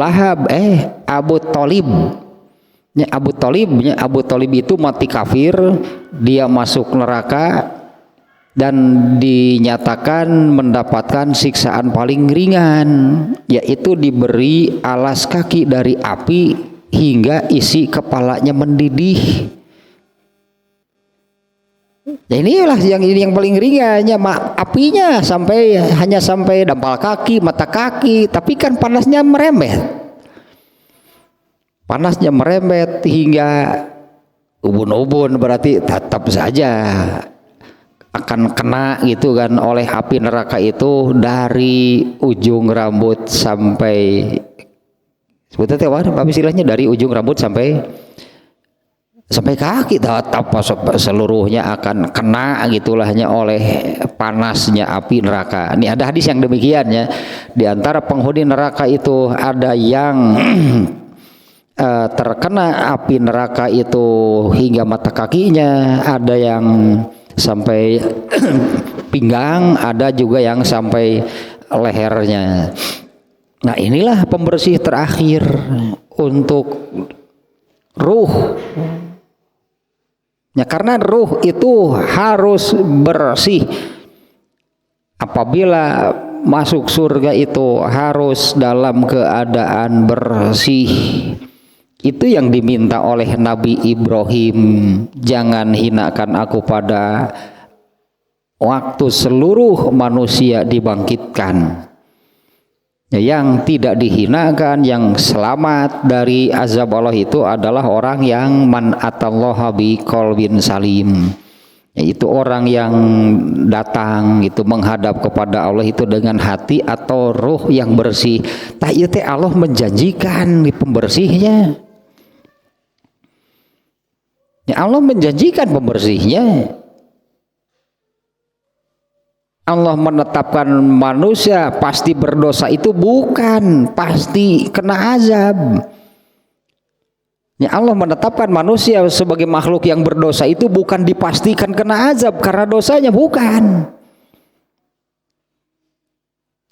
Thalib itu mati kafir, dia masuk neraka dan dinyatakan mendapatkan siksaan paling ringan, yaitu diberi alas kaki dari api hingga isi kepalanya mendidih. Ya inilah yang paling ringannya, apinya hanya sampai dampal kaki, mata kaki, tapi kan panasnya merembet hingga ubun-ubun, berarti tetap saja akan kena gitu kan oleh api neraka itu dari ujung rambut sampai sebetulnya apa istilahnya, dari ujung rambut sampai kaki, tetap seluruhnya akan kena gitulahnya oleh panasnya api neraka. Ini ada hadis yang demikian ya. Di antara penghuni neraka itu ada yang terkena api neraka itu hingga mata kakinya, ada yang sampai pinggang, ada juga yang sampai lehernya. Nah inilah pembersih terakhir untuk ruh ya, karena ruh itu harus bersih. Apabila masuk surga itu harus dalam keadaan bersih. Itu yang diminta oleh Nabi Ibrahim, jangan hinakan aku pada waktu seluruh manusia dibangkitkan. Yang tidak dihinakan, yang selamat dari azab Allah itu adalah orang yang man atallaha biqalbin salim, yaitu orang yang datang itu menghadap kepada Allah itu dengan hati atau ruh yang bersih. Tah ieu teh Allah menjanjikan di pembersihnya. Ya Allah menjanjikan pembersihnya. Allah menetapkan manusia pasti berdosa itu bukan pasti kena azab. Ya Allah menetapkan manusia sebagai makhluk yang berdosa itu bukan dipastikan kena azab karena dosanya, bukan.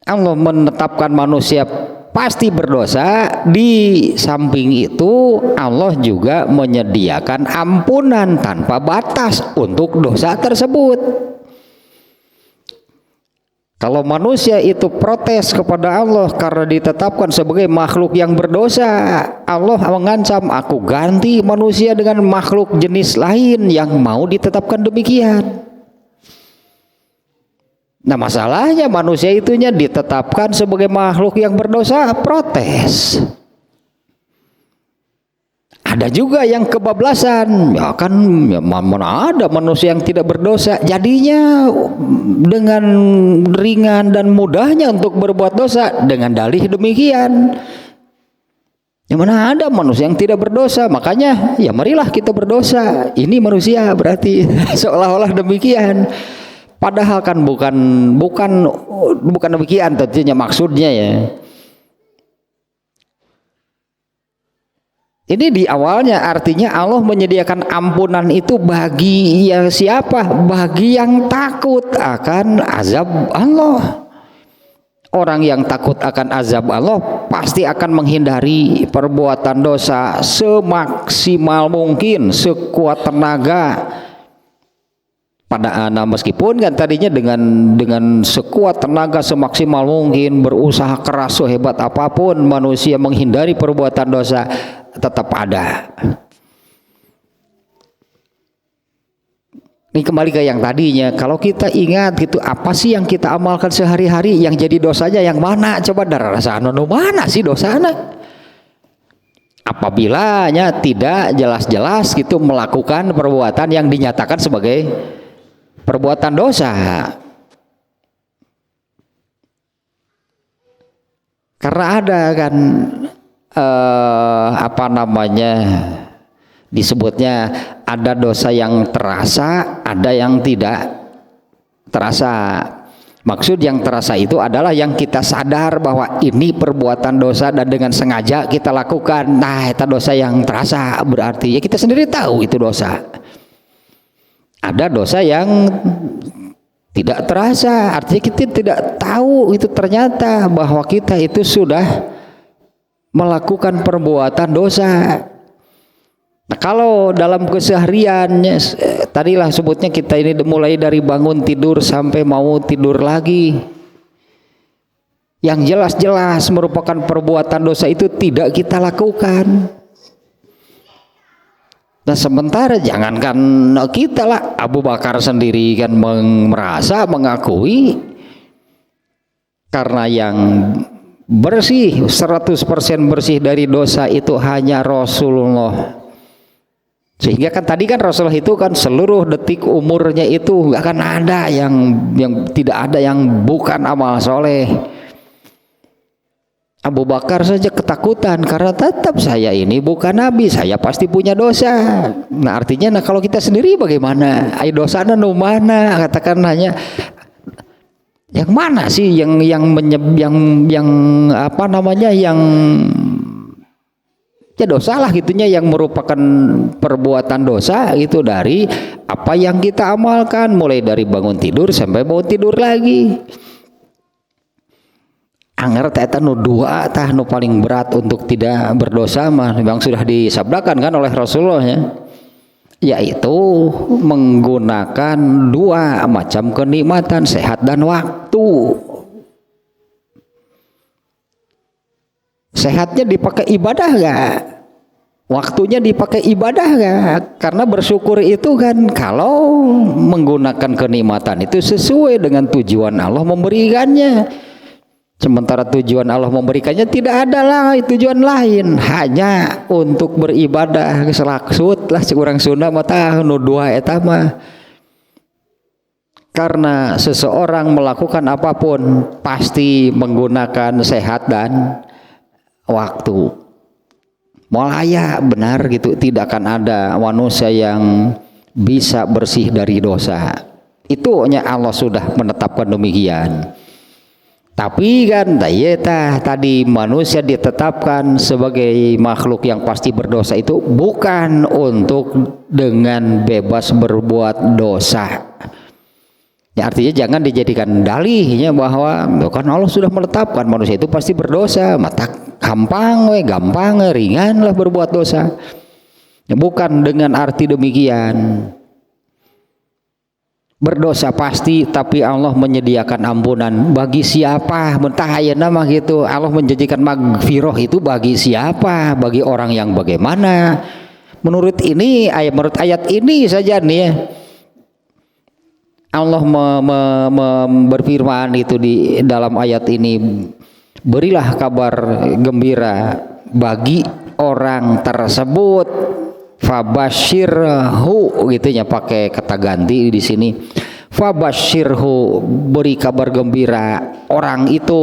Allah menetapkan manusia pasti berdosa. Di samping itu Allah juga menyediakan ampunan tanpa batas untuk dosa tersebut. Kalau manusia itu protes kepada Allah karena ditetapkan sebagai makhluk yang berdosa, Allah mengancam, aku ganti manusia dengan makhluk jenis lain yang mau ditetapkan demikian. Nah, masalahnya manusia itunya ditetapkan sebagai makhluk yang berdosa, protes. Ada juga yang kebablasan, ya kan, ya mana ada manusia yang tidak berdosa, jadinya dengan ringan dan mudahnya untuk berbuat dosa dengan dalih demikian. Ya mana ada manusia yang tidak berdosa, makanya ya marilah kita berdosa. Ini manusia berarti seolah-olah demikian. Padahal kan bukan demikian tentunya maksudnya ya. Ini di awalnya artinya Allah menyediakan ampunan itu bagi yang siapa? Bagi yang takut akan azab Allah. Orang yang takut akan azab Allah pasti akan menghindari perbuatan dosa semaksimal mungkin, sekuat tenaga. Pada anak meskipun kan tadinya dengan sekuat tenaga semaksimal mungkin, berusaha keras sehebat apapun manusia menghindari perbuatan dosa, tetap ada. Ini kembali ke yang tadinya, kalau kita ingat gitu, apa sih yang kita amalkan sehari-hari yang jadi dosanya yang mana? Coba darah rasa anu mana sih dosana? Apabila tidak jelas-jelas gitu melakukan perbuatan yang dinyatakan sebagai perbuatan dosa. Karena ada kan disebutnya ada dosa yang terasa, ada yang tidak terasa. Maksud yang terasa itu adalah yang kita sadar bahwa ini perbuatan dosa dan dengan sengaja kita lakukan. Nah, itu dosa yang terasa, berarti ya kita sendiri tahu itu dosa. Ada dosa yang tidak terasa, artinya kita tidak tahu itu ternyata bahwa kita itu sudah melakukan perbuatan dosa. Nah, kalau dalam kesehariannya tadilah sebutnya kita ini mulai dari bangun tidur sampai mau tidur lagi, yang jelas-jelas merupakan perbuatan dosa itu tidak kita lakukan. Nah, sementara jangankan kita lah, Abu Bakar sendiri kan merasa mengakui karena yang bersih 100% bersih dari dosa itu hanya Rasulullah. Sehingga kan tadi kan Rasulullah itu kan seluruh detik umurnya itu nggak akan ada yang tidak ada yang bukan amal soleh. Abu Bakar saja ketakutan karena tetap saya ini bukan nabi, saya pasti punya dosa. Nah, artinya kalau kita sendiri bagaimana? Ayo dosanya nu mana? Katakan hanya yang mana sih yang ya dosa lah gitunya, yang merupakan perbuatan dosa itu dari apa yang kita amalkan mulai dari bangun tidur sampai mau tidur lagi. Anger eta nu dua tah nu paling berat untuk tidak berdosa mah memang sudah disabdakan kan oleh Rasulullah ya, yaitu menggunakan dua macam kenikmatan, sehat dan waktu. Sehatnya dipakai ibadah gak? Waktunya dipakai ibadah gak? Karena bersyukur itu kan kalau menggunakan kenikmatan itu sesuai dengan tujuan Allah memberikannya. Sementara tujuan Allah memberikannya tidak ada lah tujuan lain, hanya untuk beribadah selaksud lah sekurang Sunda mata nu dua eta mah. Karena seseorang melakukan apapun pasti menggunakan sehat dan waktu. Mulaya benar gitu, tidak akan ada manusia yang bisa bersih dari dosa. Itu hanya Allah sudah menetapkan demikian. Tapi kan tadi manusia ditetapkan sebagai makhluk yang pasti berdosa itu bukan untuk dengan bebas berbuat dosa. Ya, artinya jangan dijadikan dalihnya bahwa kan Allah sudah menetapkan manusia itu pasti berdosa, mata gampang ringan lah berbuat dosa. Ya, bukan dengan arti demikian. Berdosa pasti, tapi Allah menyediakan ampunan bagi siapa? Mentah ayeuna mah gitu. Allah menjanjikan magfirah itu bagi siapa? Bagi orang yang bagaimana? Menurut ayat ini saja nih ya. Allah berfirman itu di dalam ayat ini, berilah kabar gembira bagi orang tersebut, fabashirhu gitunya, pakai kata ganti di sini, fabashirhu, beri kabar gembira orang itu.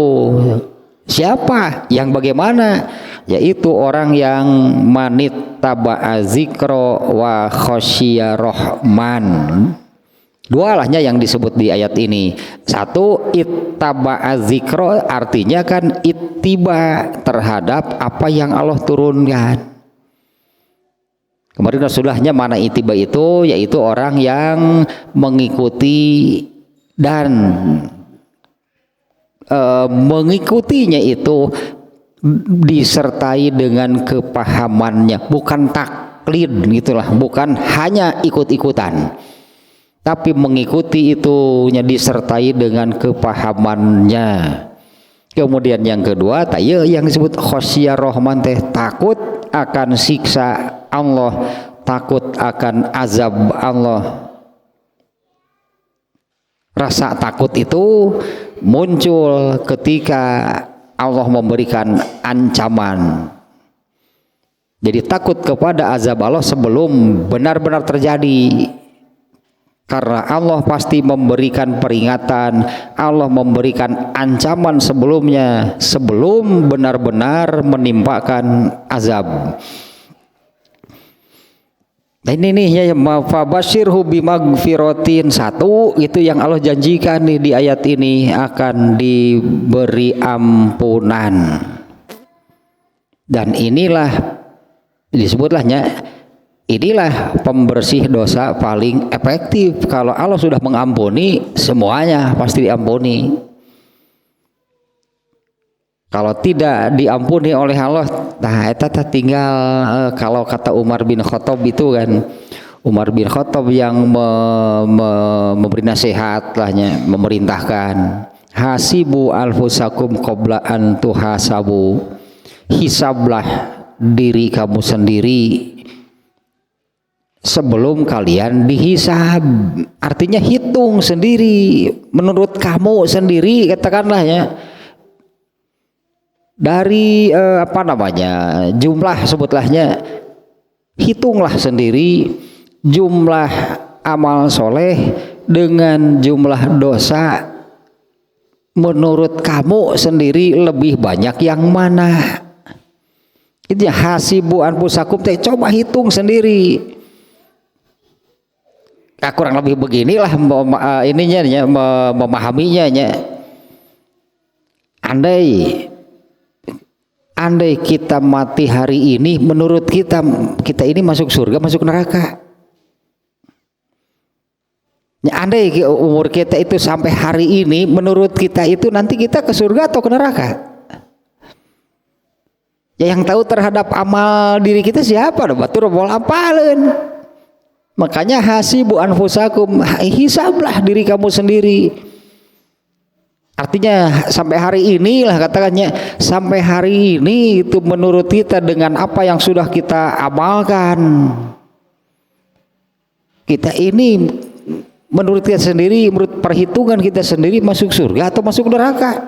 Siapa? Yang bagaimana? Yaitu orang yang manit taba'a zikro wa khosyiya rahman. Dua lahnya yang disebut di ayat ini. Satu, ittaba'a zikro, artinya kan ittiba terhadap apa yang Allah turunkan. Kemarin sudahnya mana ittiba itu, yaitu orang yang mengikuti dan mengikutinya itu disertai dengan kepahamannya, bukan taklid gitulah, bukan hanya ikut-ikutan, tapi mengikuti itunya disertai dengan kepahamannya. Kemudian yang kedua, yang disebut khosyah rahman teh, takut akan siksa Allah, takut akan azab Allah. Rasa takut itu muncul ketika Allah memberikan ancaman. Jadi takut kepada azab Allah sebelum benar-benar terjadi. Karena Allah pasti memberikan peringatan, Allah memberikan ancaman sebelumnya, sebelum benar-benar menimpakan azab. Nah ini nih ya, fabashirhu bimagfiratin, satu itu yang Allah janjikan nih di ayat ini, akan diberi ampunan. Dan inilah disebutlahnya, inilah pembersih dosa paling efektif. Kalau Allah sudah mengampuni, semuanya pasti diampuni. Kalau tidak diampuni oleh Allah, nah eta tinggal kalau kata Umar bin Khattab itu kan, Umar bin Khattab yang memberi nasihat lahnya, memerintahkan, hasibu alfusakum qabla an tuhasabu, hisablah diri kamu sendiri sebelum kalian dihisab. Artinya hitung sendiri menurut kamu sendiri, katakanlah ya, dari jumlah sebutlahnya, hitunglah sendiri jumlah amal soleh dengan jumlah dosa, menurut kamu sendiri lebih banyak yang mana. Itu ya, hasibu anfusakum teh, coba hitung sendiri. Nah, kurang lebih beginilah ininya ya, memahaminya ya. Andai kita mati hari ini, menurut kita ini masuk surga, masuk neraka. Ya, andai umur kita itu sampai hari ini, menurut kita itu nanti kita ke surga atau ke neraka? Ya, yang tahu terhadap amal diri kita siapa? Batur bol apalin. Makanya hasibu anfusakum, hisablah diri kamu sendiri. Artinya sampai hari inilah, katakannya sampai hari ini itu menurut kita dengan apa yang sudah kita amalkan, kita ini menurut kita sendiri, menurut perhitungan kita sendiri masuk surga atau masuk neraka.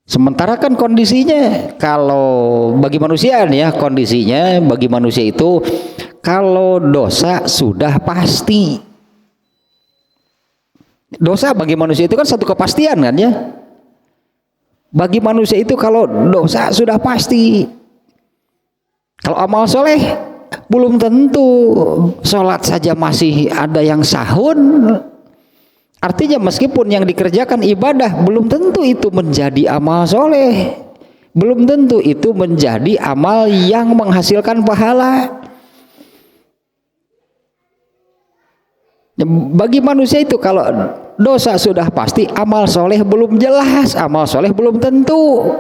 Sementara kan kondisinya, kalau bagi manusia nih ya, kondisinya bagi manusia itu kalau dosa sudah pasti. Dosa bagi manusia itu kan satu kepastian kan ya. Bagi manusia itu kalau dosa sudah pasti. Kalau amal soleh belum tentu. Sholat saja masih ada yang sahun. Artinya meskipun yang dikerjakan ibadah, belum tentu itu menjadi amal soleh. Belum tentu itu menjadi amal yang menghasilkan pahala. Bagi manusia itu kalau dosa sudah pasti, amal soleh belum jelas, amal soleh belum tentu.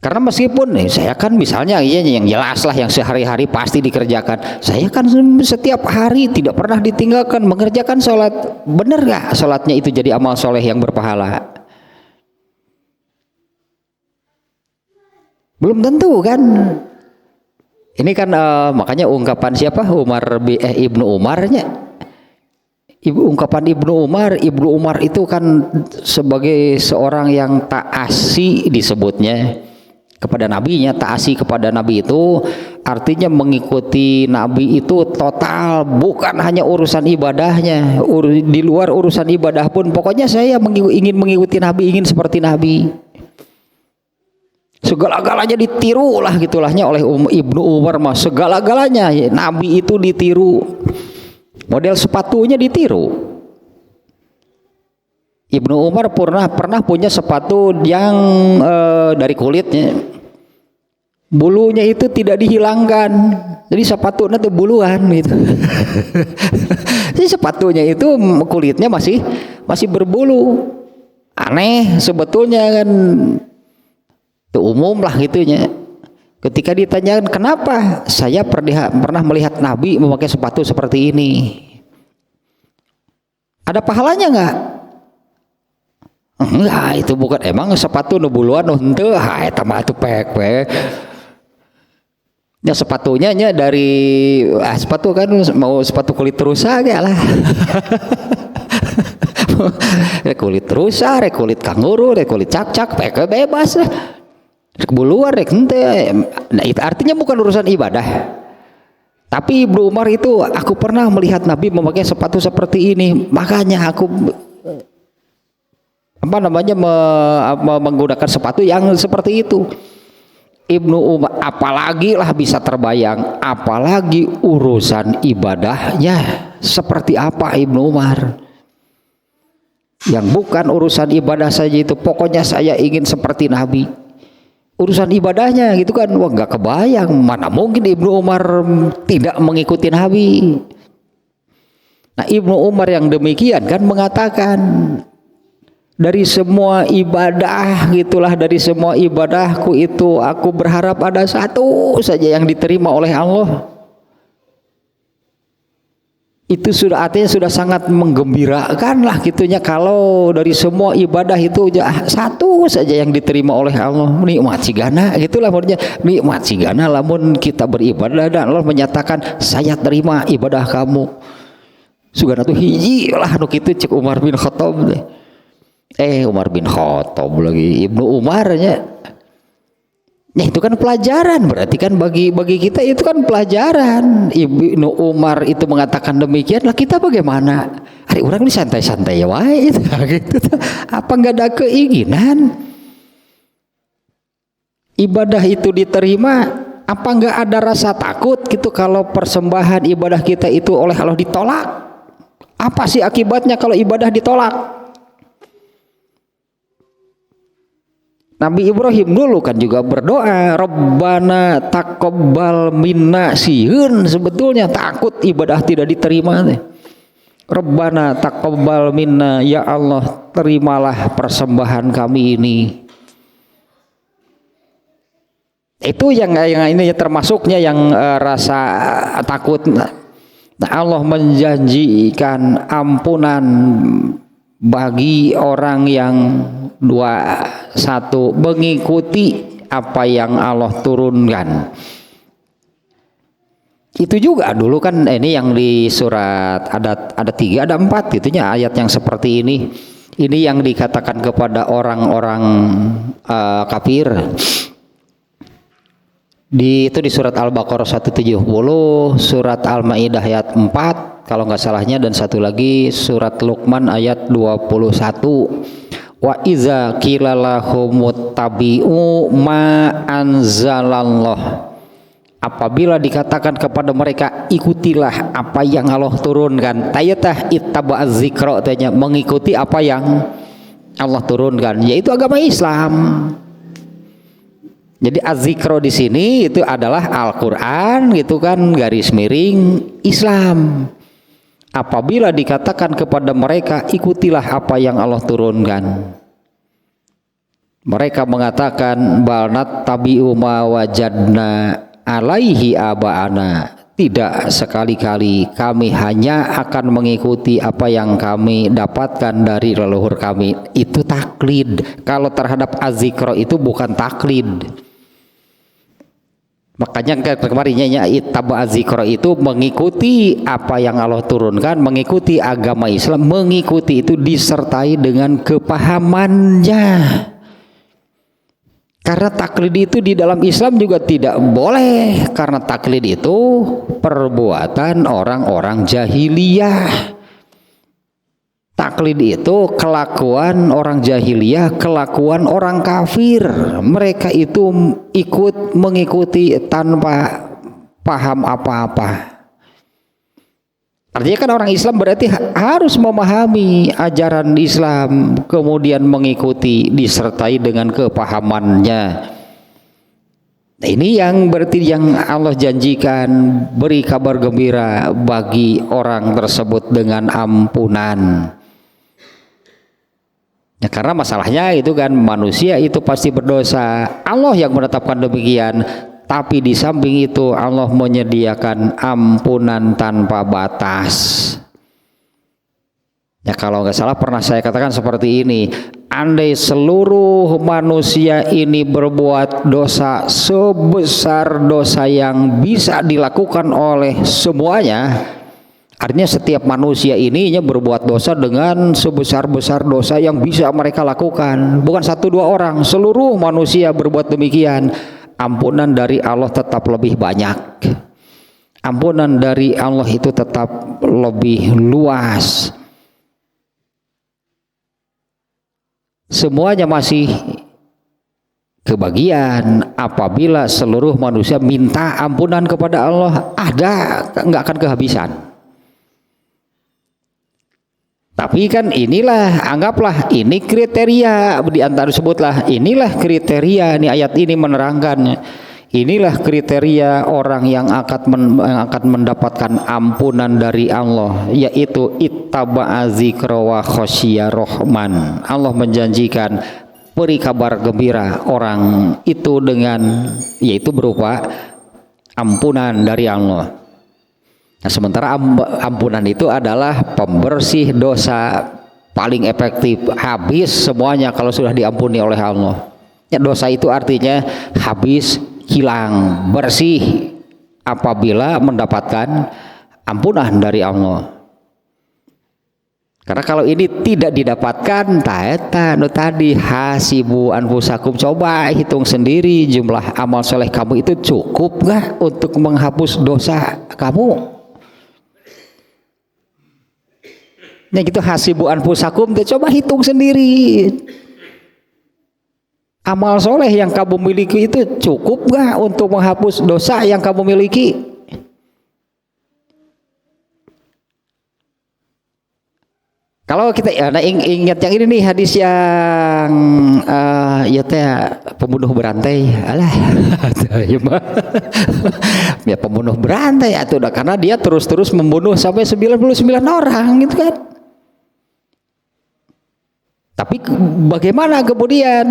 Karena meskipun saya kan misalnya yang jelas lah, yang sehari-hari pasti dikerjakan, saya kan setiap hari tidak pernah ditinggalkan mengerjakan sholat, benar gak sholatnya itu jadi amal soleh yang berpahala? Belum tentu kan. Ini kan makanya ungkapan siapa, Ibnu Umarnya, ungkapan Ibnu Umar itu kan sebagai seorang yang taasi disebutnya kepada nabinya. Taasi kepada nabi itu artinya mengikuti nabi itu total, bukan hanya urusan ibadahnya, di luar urusan ibadah pun pokoknya saya ingin mengikuti nabi, ingin seperti nabi, segala-galanya ditiru lah gitulahnya oleh Ibnu Umar mah, segala-galanya nabi itu ditiru, model sepatunya ditiru. Ibnu Umar pernah punya sepatu yang dari kulitnya, bulunya itu tidak dihilangkan, jadi sepatunya itu buluan gitu. Jadi sepatunya itu kulitnya masih berbulu, aneh sebetulnya kan, itu umum lah gitunya. Ketika ditanyakan kenapa, saya pernah melihat Nabi memakai sepatu seperti ini, ada pahalanya nggak? Enggak, itu bukan, emang sepatu nu buluan nu henteu, eta mah atuh pek. Ya sepatunya nya dari sepatu kan mau sepatu kulit rusa ge lah. Kulit rusa, kulit kanguru, kulit cak-cak, pek bebas lah. Buluan rek henteu. Nah, itu artinya bukan urusan ibadah. Tapi Ibnu Umar itu, aku pernah melihat Nabi memakai sepatu seperti ini, makanya aku menggunakan sepatu yang seperti itu. Ibnu Umar apalagi lah bisa terbayang, apalagi urusan ibadahnya seperti apa Ibnu Umar, yang bukan urusan ibadah saja itu, pokoknya saya ingin seperti Nabi. Urusan ibadahnya gitu kan, wah nggak kebayang, mana mungkin Ibnu Umar tidak mengikuti Nabi. Nah, Ibnu Umar yang demikian kan mengatakan, dari semua ibadah gitulah, dari semua ibadahku itu aku berharap ada satu saja yang diterima oleh Allah. Itu sudah artinya sudah sangat menggembirakan lah gitunya, kalau dari semua ibadah itu satu saja yang diterima oleh Allah. Nikmat cigana gitulah maksudnya, nikmat cigana lamun kita beribadah dan Allah menyatakan saya terima ibadah kamu. Sugana tuh hiji lah nu kitu cek Umar bin Khattab deh. Umar bin Khattab lagi, Ibnu Umarnya. Nah, itu kan pelajaran, berarti kan bagi kita itu kan pelajaran. Ibnu Umar itu mengatakan demikian, lah kita bagaimana? Hari orang ini santai-santai wae gitu. Apa enggak ada keinginan ibadah itu diterima? Apa enggak ada rasa takut gitu kalau persembahan ibadah kita itu oleh Allah ditolak? Apa sih akibatnya kalau ibadah ditolak? Nabi Ibrahim dulu kan juga berdoa, Rabbana taqabbal minna, sieun sebetulnya takut ibadah tidak diterima. Rabbana taqabbal minna, ya Allah terimalah persembahan kami ini. Itu yang ini termasuknya yang rasa takut. Nah, Allah menjanjikan ampunan bagi orang yang satu mengikuti apa yang Allah turunkan. Itu juga dulu kan ini yang di surat ada 3 ada 4 gitunya ayat yang seperti ini. Ini yang dikatakan kepada orang-orang kafir. Itu di surat Al-Baqarah 170, surat Al-Maidah ayat 4 kalau nggak salahnya, dan satu lagi surat Luqman ayat 21. Wa iza qila lahumut tabi'u ma anzalallah, apabila dikatakan kepada mereka ikutilah apa yang Allah turunkan, tayatah ittaba'az zikra, tanya mengikuti apa yang Allah turunkan, yaitu agama Islam. Jadi az-zikro di sini itu adalah Al-Qur'an gitu kan, garis miring Islam. Apabila dikatakan kepada mereka ikutilah apa yang Allah turunkan, mereka mengatakan balnat tabi'u ma wajadna alaihi aba'ana. Tidak, sekali-kali kami hanya akan mengikuti apa yang kami dapatkan dari leluhur kami. Itu taklid. Kalau terhadap az-zikro itu bukan taklid. Makanya kemarinnya ittaba az-zikra itu mengikuti apa yang Allah turunkan, mengikuti agama Islam, mengikuti itu disertai dengan kepahamannya. Karena taklid itu di dalam Islam juga tidak boleh, karena taklid itu perbuatan orang-orang jahiliyah. Taklid itu kelakuan orang jahiliyah, kelakuan orang kafir. Mereka itu ikut mengikuti tanpa paham apa-apa. Artinya kan orang Islam berarti harus memahami ajaran Islam, kemudian mengikuti disertai dengan kepahamannya. Nah, ini yang berarti yang Allah janjikan, beri kabar gembira bagi orang tersebut dengan ampunan. Ya, karena masalahnya itu kan manusia itu pasti berdosa. Allah yang menetapkan demikian, tapi di samping itu Allah menyediakan ampunan tanpa batas. Ya, kalau nggak salah pernah saya katakan seperti ini, andai seluruh manusia ini berbuat dosa sebesar dosa yang bisa dilakukan oleh semuanya, artinya setiap manusia ininya berbuat dosa dengan sebesar-besar dosa yang bisa mereka lakukan, bukan satu dua orang, seluruh manusia berbuat demikian, ampunan dari Allah tetap lebih banyak. Ampunan dari Allah itu tetap lebih luas. Semuanya masih kebagian apabila seluruh manusia minta ampunan kepada Allah, ada, nggak akan kehabisan. Tapi kan inilah, anggaplah ini kriteria di antara sebutlah, inilah kriteria, ini ayat ini menerangkannya. Inilah kriteria orang yang akan mendapatkan ampunan dari Allah, yaitu ittaba'a dzikra wa khasyiya rahman. Allah menjanjikan beri kabar gembira orang itu dengan, yaitu berupa ampunan dari Allah. Nah, sementara ampunan itu adalah pembersih dosa paling efektif, habis semuanya kalau sudah diampuni oleh Allah. Ya, dosa itu artinya habis, hilang, bersih apabila mendapatkan ampunan dari Allah. Karena kalau ini tidak didapatkan, tadi hasibu anfusakum, coba hitung sendiri jumlah amal soleh kamu itu cukup nggak untuk menghapus dosa kamu? Nah gitu, hasibu anfusakum, coba hitung sendiri. Amal soleh yang kamu miliki itu cukup gak untuk menghapus dosa yang kamu miliki? Kalau kita ingat yang ini nih, hadis yang pembunuh berantai, ya pembunuh berantai itu udah, karena dia terus membunuh sampai 99 orang gitu kan. Tapi bagaimana kemudian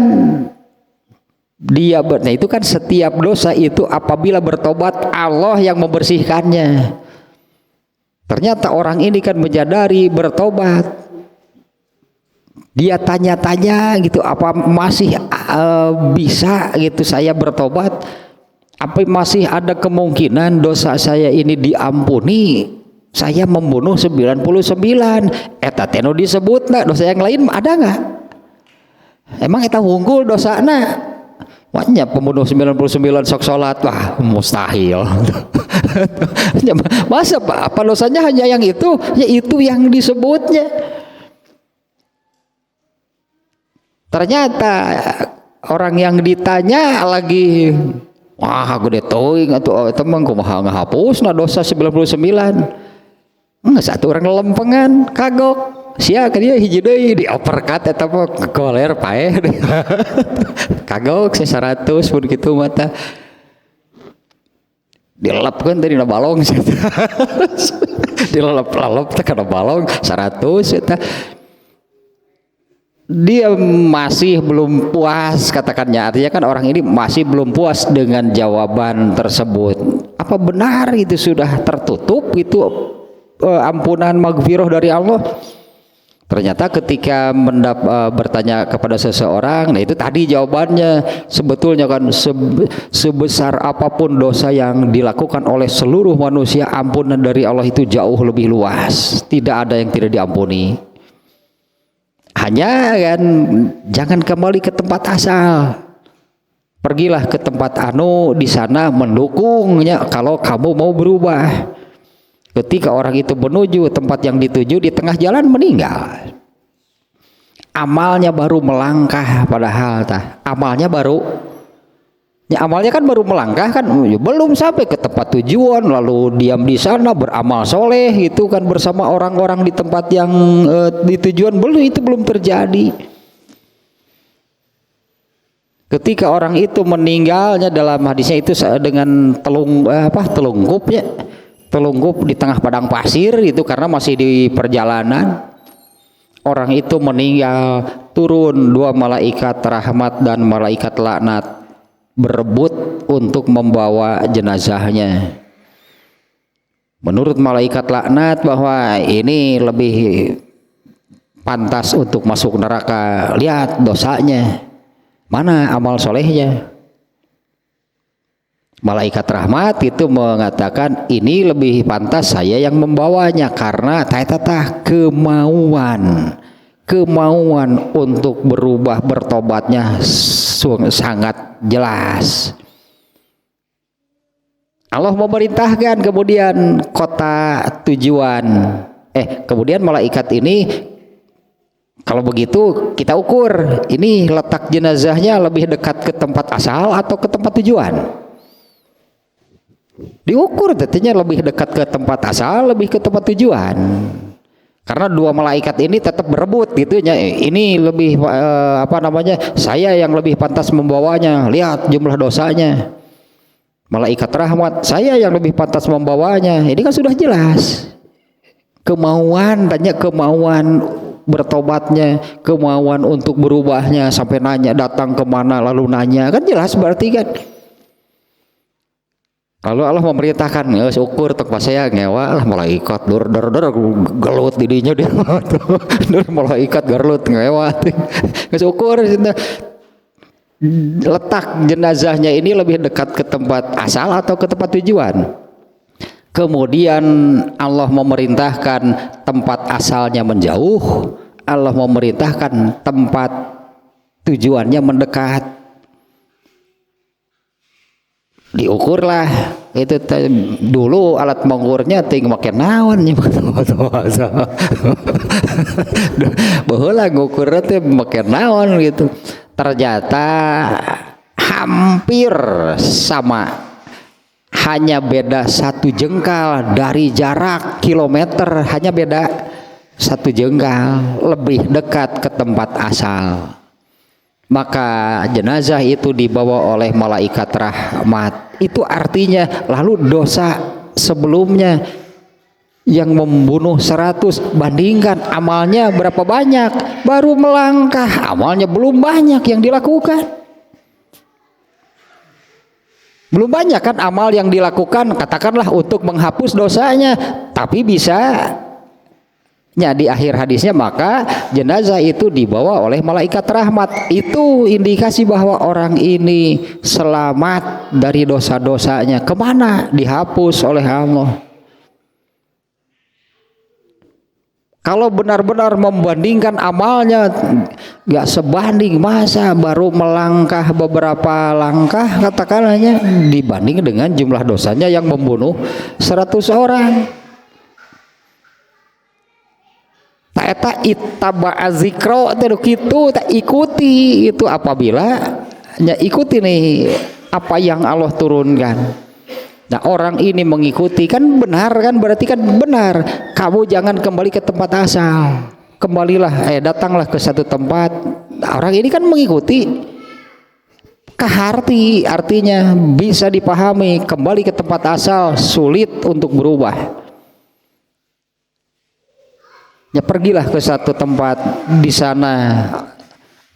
dia nah itu kan setiap dosa itu apabila bertobat Allah yang membersihkannya. Ternyata orang ini kan menyadari bertobat. Dia tanya-tanya gitu, apa masih bisa gitu saya bertobat? Apa masih ada kemungkinan dosa saya ini diampuni? Saya membunuh 99. Eta teno disebut nah, dosa yang lain ada nggak? Emang eta unggul dosana? Wanya pembunuh 99 sok sholat, wah mustahil. Masa apa dosanya hanya yang itu? Ya itu yang disebutnya. Ternyata orang yang ditanya lagi, wah gede toing atau teman kumaha ngahapusna dosa 99. Satu orang lempengan kagok. sia kan dia hiji deui di uppercut eta mah goler paeh kagok 100 pun kitu mata dilepkeun teh dina balong dilelep-lelep teh kana balong 100 eta dia masih belum puas katakannya, artinya kan orang ini masih belum puas dengan jawaban tersebut. Apa benar itu sudah tertutup itu ampunan magfirah dari Allah? Ternyata ketika bertanya kepada seseorang, nah itu tadi jawabannya sebetulnya kan sebesar apapun dosa yang dilakukan oleh seluruh manusia, ampunan dari Allah itu jauh lebih luas, tidak ada yang tidak diampuni. Hanya kan jangan kembali ke tempat asal. Pergilah ke tempat anu di sana mendukungnya kalau kamu mau berubah. Ketika orang itu menuju tempat yang dituju di tengah jalan meninggal. Amalnya baru melangkah padahal amalnya kan baru melangkah kan belum sampai ke tempat tujuan lalu diam di sana beramal soleh itu kan bersama orang-orang di tempat yang di tujuan belum terjadi. Ketika orang itu meninggalnya dalam hadisnya itu dengan telungkup di tengah padang pasir itu karena masih di perjalanan. Orang itu meninggal, turun 2 malaikat rahmat dan malaikat laknat berebut untuk membawa jenazahnya. Menurut malaikat laknat bahwa ini lebih pantas untuk masuk neraka. Lihat dosanya, mana amal solehnya. Malaikat rahmat itu mengatakan ini lebih pantas saya yang membawanya karena kemauan untuk berubah bertobatnya sangat jelas. Allah memerintahkan kemudian kota tujuan. Kemudian malaikat ini kalau begitu kita ukur ini letak jenazahnya lebih dekat ke tempat asal atau ke tempat tujuan. Diukur tentunya lebih dekat ke tempat asal, lebih ke tempat tujuan. Karena 2 malaikat ini tetap berebut gitu ya. Ini lebih saya yang lebih pantas membawanya. Lihat jumlah dosanya. Malaikat rahmat, saya yang lebih pantas membawanya. Ini kan sudah jelas. Kemauan bertobatnya, kemauan untuk berubahnya sampai nanya datang kemana lalu nanya kan jelas berarti kan. Lalu Allah memerintahkan ukur tempat saya ngewa lah malaikat dur gelut didinya dia dur malaikat gelut ngewa geus ukur letak jenazahnya ini lebih dekat ke tempat asal atau ke tempat tujuan. Kemudian Allah memerintahkan tempat asalnya menjauh, Allah memerintahkan tempat tujuannya mendekat. Diukurlah itu dulu alat mengukurnya ting make naon nya baheula ngukurna teh make naon gitu. Ternyata hampir sama, hanya beda 1 jengkal dari jarak kilometer, hanya beda 1 jengkal lebih dekat ke tempat asal. Maka jenazah itu dibawa oleh malaikat rahmat. Itu artinya lalu dosa sebelumnya yang membunuh 100 bandingkan amalnya berapa banyak, baru melangkah, amalnya belum banyak yang dilakukan. Belum banyak kan amal yang dilakukan katakanlah untuk menghapus dosanya, tapi bisa di akhir hadisnya maka jenazah itu dibawa oleh malaikat rahmat. Itu indikasi bahwa orang ini selamat dari dosa-dosanya. Kemana? Dihapus oleh Allah. Kalau benar-benar membandingkan amalnya gak sebanding, masa baru melangkah beberapa langkah katakanlah dibanding dengan jumlah dosanya yang membunuh 100 orang. Eta ittaba'a zikra teh kitu tak ikuti itu apabila ikuti nih apa yang Allah turunkan. Nah orang ini mengikuti kan benar kan berarti kan benar. Kamu jangan kembali ke tempat asal. datanglah ke satu tempat. Orang ini kan mengikuti kaharti, artinya bisa dipahami, kembali ke tempat asal, sulit untuk berubah. Ya pergilah ke satu tempat, di sana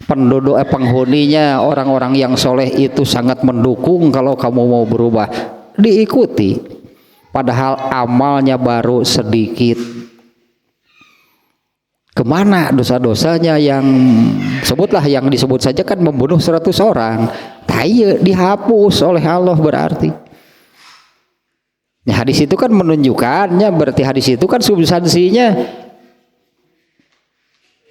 penduduk penghuninya orang-orang yang soleh itu sangat mendukung kalau kamu mau berubah, diikuti. Padahal amalnya baru sedikit. Kemana dosa-dosanya yang sebutlah yang disebut saja kan membunuh 100 orang, dihapus oleh Allah berarti. Ya, hadis itu kan menunjukkannya, berarti hadis itu kan substansinya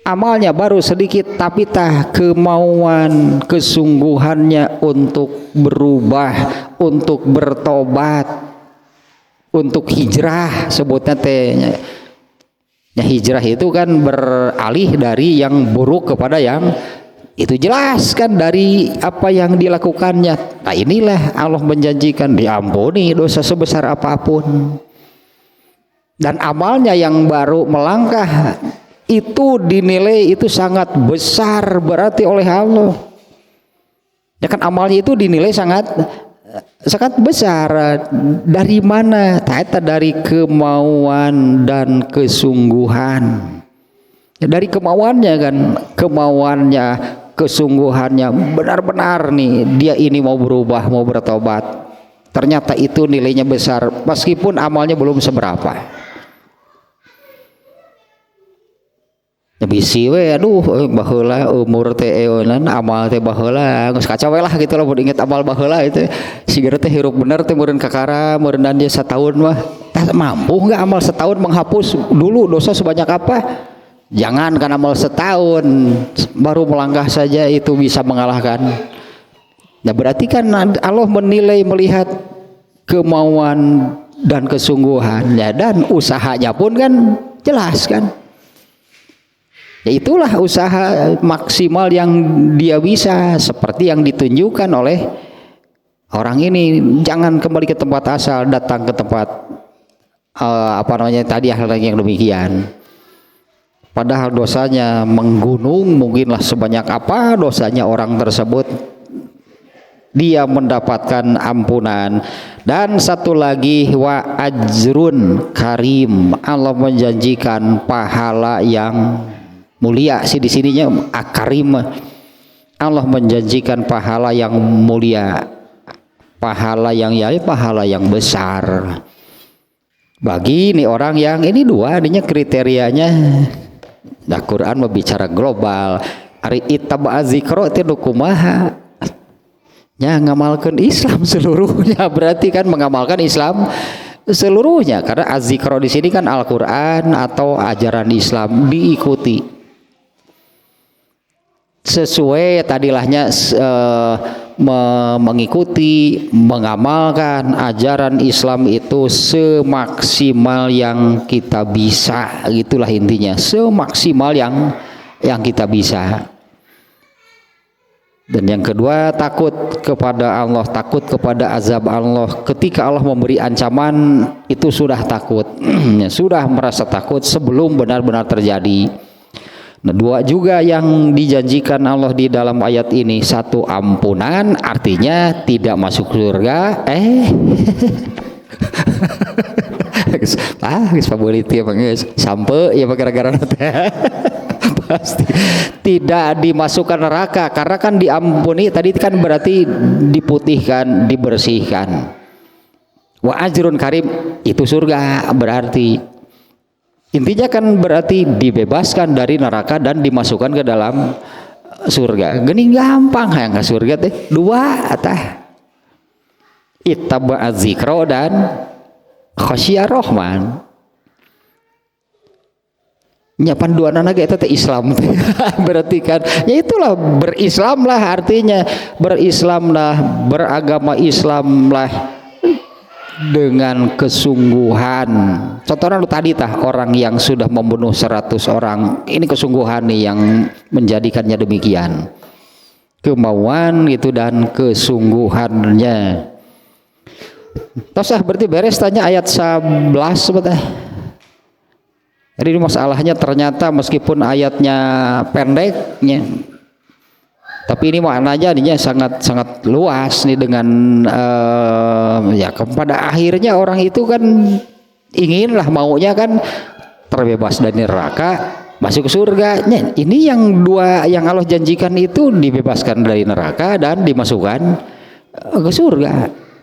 amalnya baru sedikit, tapi kemauan kesungguhannya untuk berubah, untuk bertobat, untuk hijrah sebutnya tehnya. Ya, hijrah itu kan beralih dari yang buruk kepada yang itu, jelas kan dari apa yang dilakukannya. Nah inilah Allah menjanjikan diampuni dosa sebesar apapun, dan amalnya yang baru melangkah itu dinilai itu sangat besar berarti oleh Allah. Ya kan amalnya itu dinilai sangat besar. Dari mana? Dari kemauan dan kesungguhan. Dari kemauannya kan, kemauannya, kesungguhannya, benar-benar nih dia ini mau berubah, mau bertobat. Ternyata itu nilainya besar meskipun amalnya belum seberapa. Bisi we baheula umur teh eeunan amal teh baheula geus kaca we lah gitu lah, mun inget amal baheula itu sigeur teh hirup bener teh meureun kakara meureun dia setahun mah tah mampu enggak amal setahun menghapus dulu dosa sebanyak apa? Jangan kan amal setahun baru melangkah saja itu bisa mengalahkan. Nah berarti kan Allah menilai melihat kemauan dan kesungguhannya, dan usahanya pun kan jelas kan. Ya itulah usaha maksimal yang dia bisa, seperti yang ditunjukkan oleh orang ini. Jangan kembali ke tempat asal, datang ke tempat tadi hal yang demikian. Padahal dosanya menggunung, mungkinlah sebanyak apa dosanya orang tersebut, dia mendapatkan ampunan. Dan satu lagi, wa ajrun karim, Allah menjanjikan pahala yang mulia. Di sininya akarim, Allah menjanjikan pahala yang mulia, pahala yang besar bagi ini orang yang ini dua adanya kriterianya. Nah Quran berbicara global, ari ittaba zikra teh kumaha nya ngamalkan Islam seluruhnya, berarti kan mengamalkan Islam seluruhnya, karena az-zikra di sini kan Al-Qur'an atau ajaran Islam diikuti sesuai tadilahnya, mengikuti, mengamalkan ajaran Islam itu semaksimal yang kita bisa, gitulah intinya, semaksimal yang kita bisa. Dan yang kedua, takut kepada Allah, takut kepada azab Allah. Ketika Allah memberi ancaman itu sudah takut, sudah merasa takut sebelum benar-benar terjadi. Nah, dua juga yang dijanjikan Allah di dalam ayat ini. Satu, ampunan, artinya tidak masuk surga. Sampai ya gara-gara pasti tidak dimasukkan neraka, karena kan diampuni tadi kan berarti diputihkan, dibersihkan. Wa ajrun karim itu surga, berarti intinya kan berarti dibebaskan dari neraka dan dimasukkan ke dalam surga. Geuning gampang hayang ka surga teh dua tah. Ittaba az-zikra dan khasyiyar rahman. Nyapan dua anak eta teh Islam. Berarti kan ya itulah berislamlah, artinya berislamlah, beragama Islamlah dengan kesungguhan. Contohnya tadi orang yang sudah membunuh 100 orang, ini kesungguhan nih yang menjadikannya demikian, kemauan itu dan kesungguhannya. Tosah berarti beres tanya ayat 11 sebetulnya. Jadi masalahnya ternyata meskipun ayatnya pendeknya, tapi ini maknanya ininya sangat luas nih dengan ya pada akhirnya orang itu kan inginlah maunya kan terbebas dari neraka masuk ke surga. Ini yang dua yang Allah janjikan itu dibebaskan dari neraka dan dimasukkan ke surga.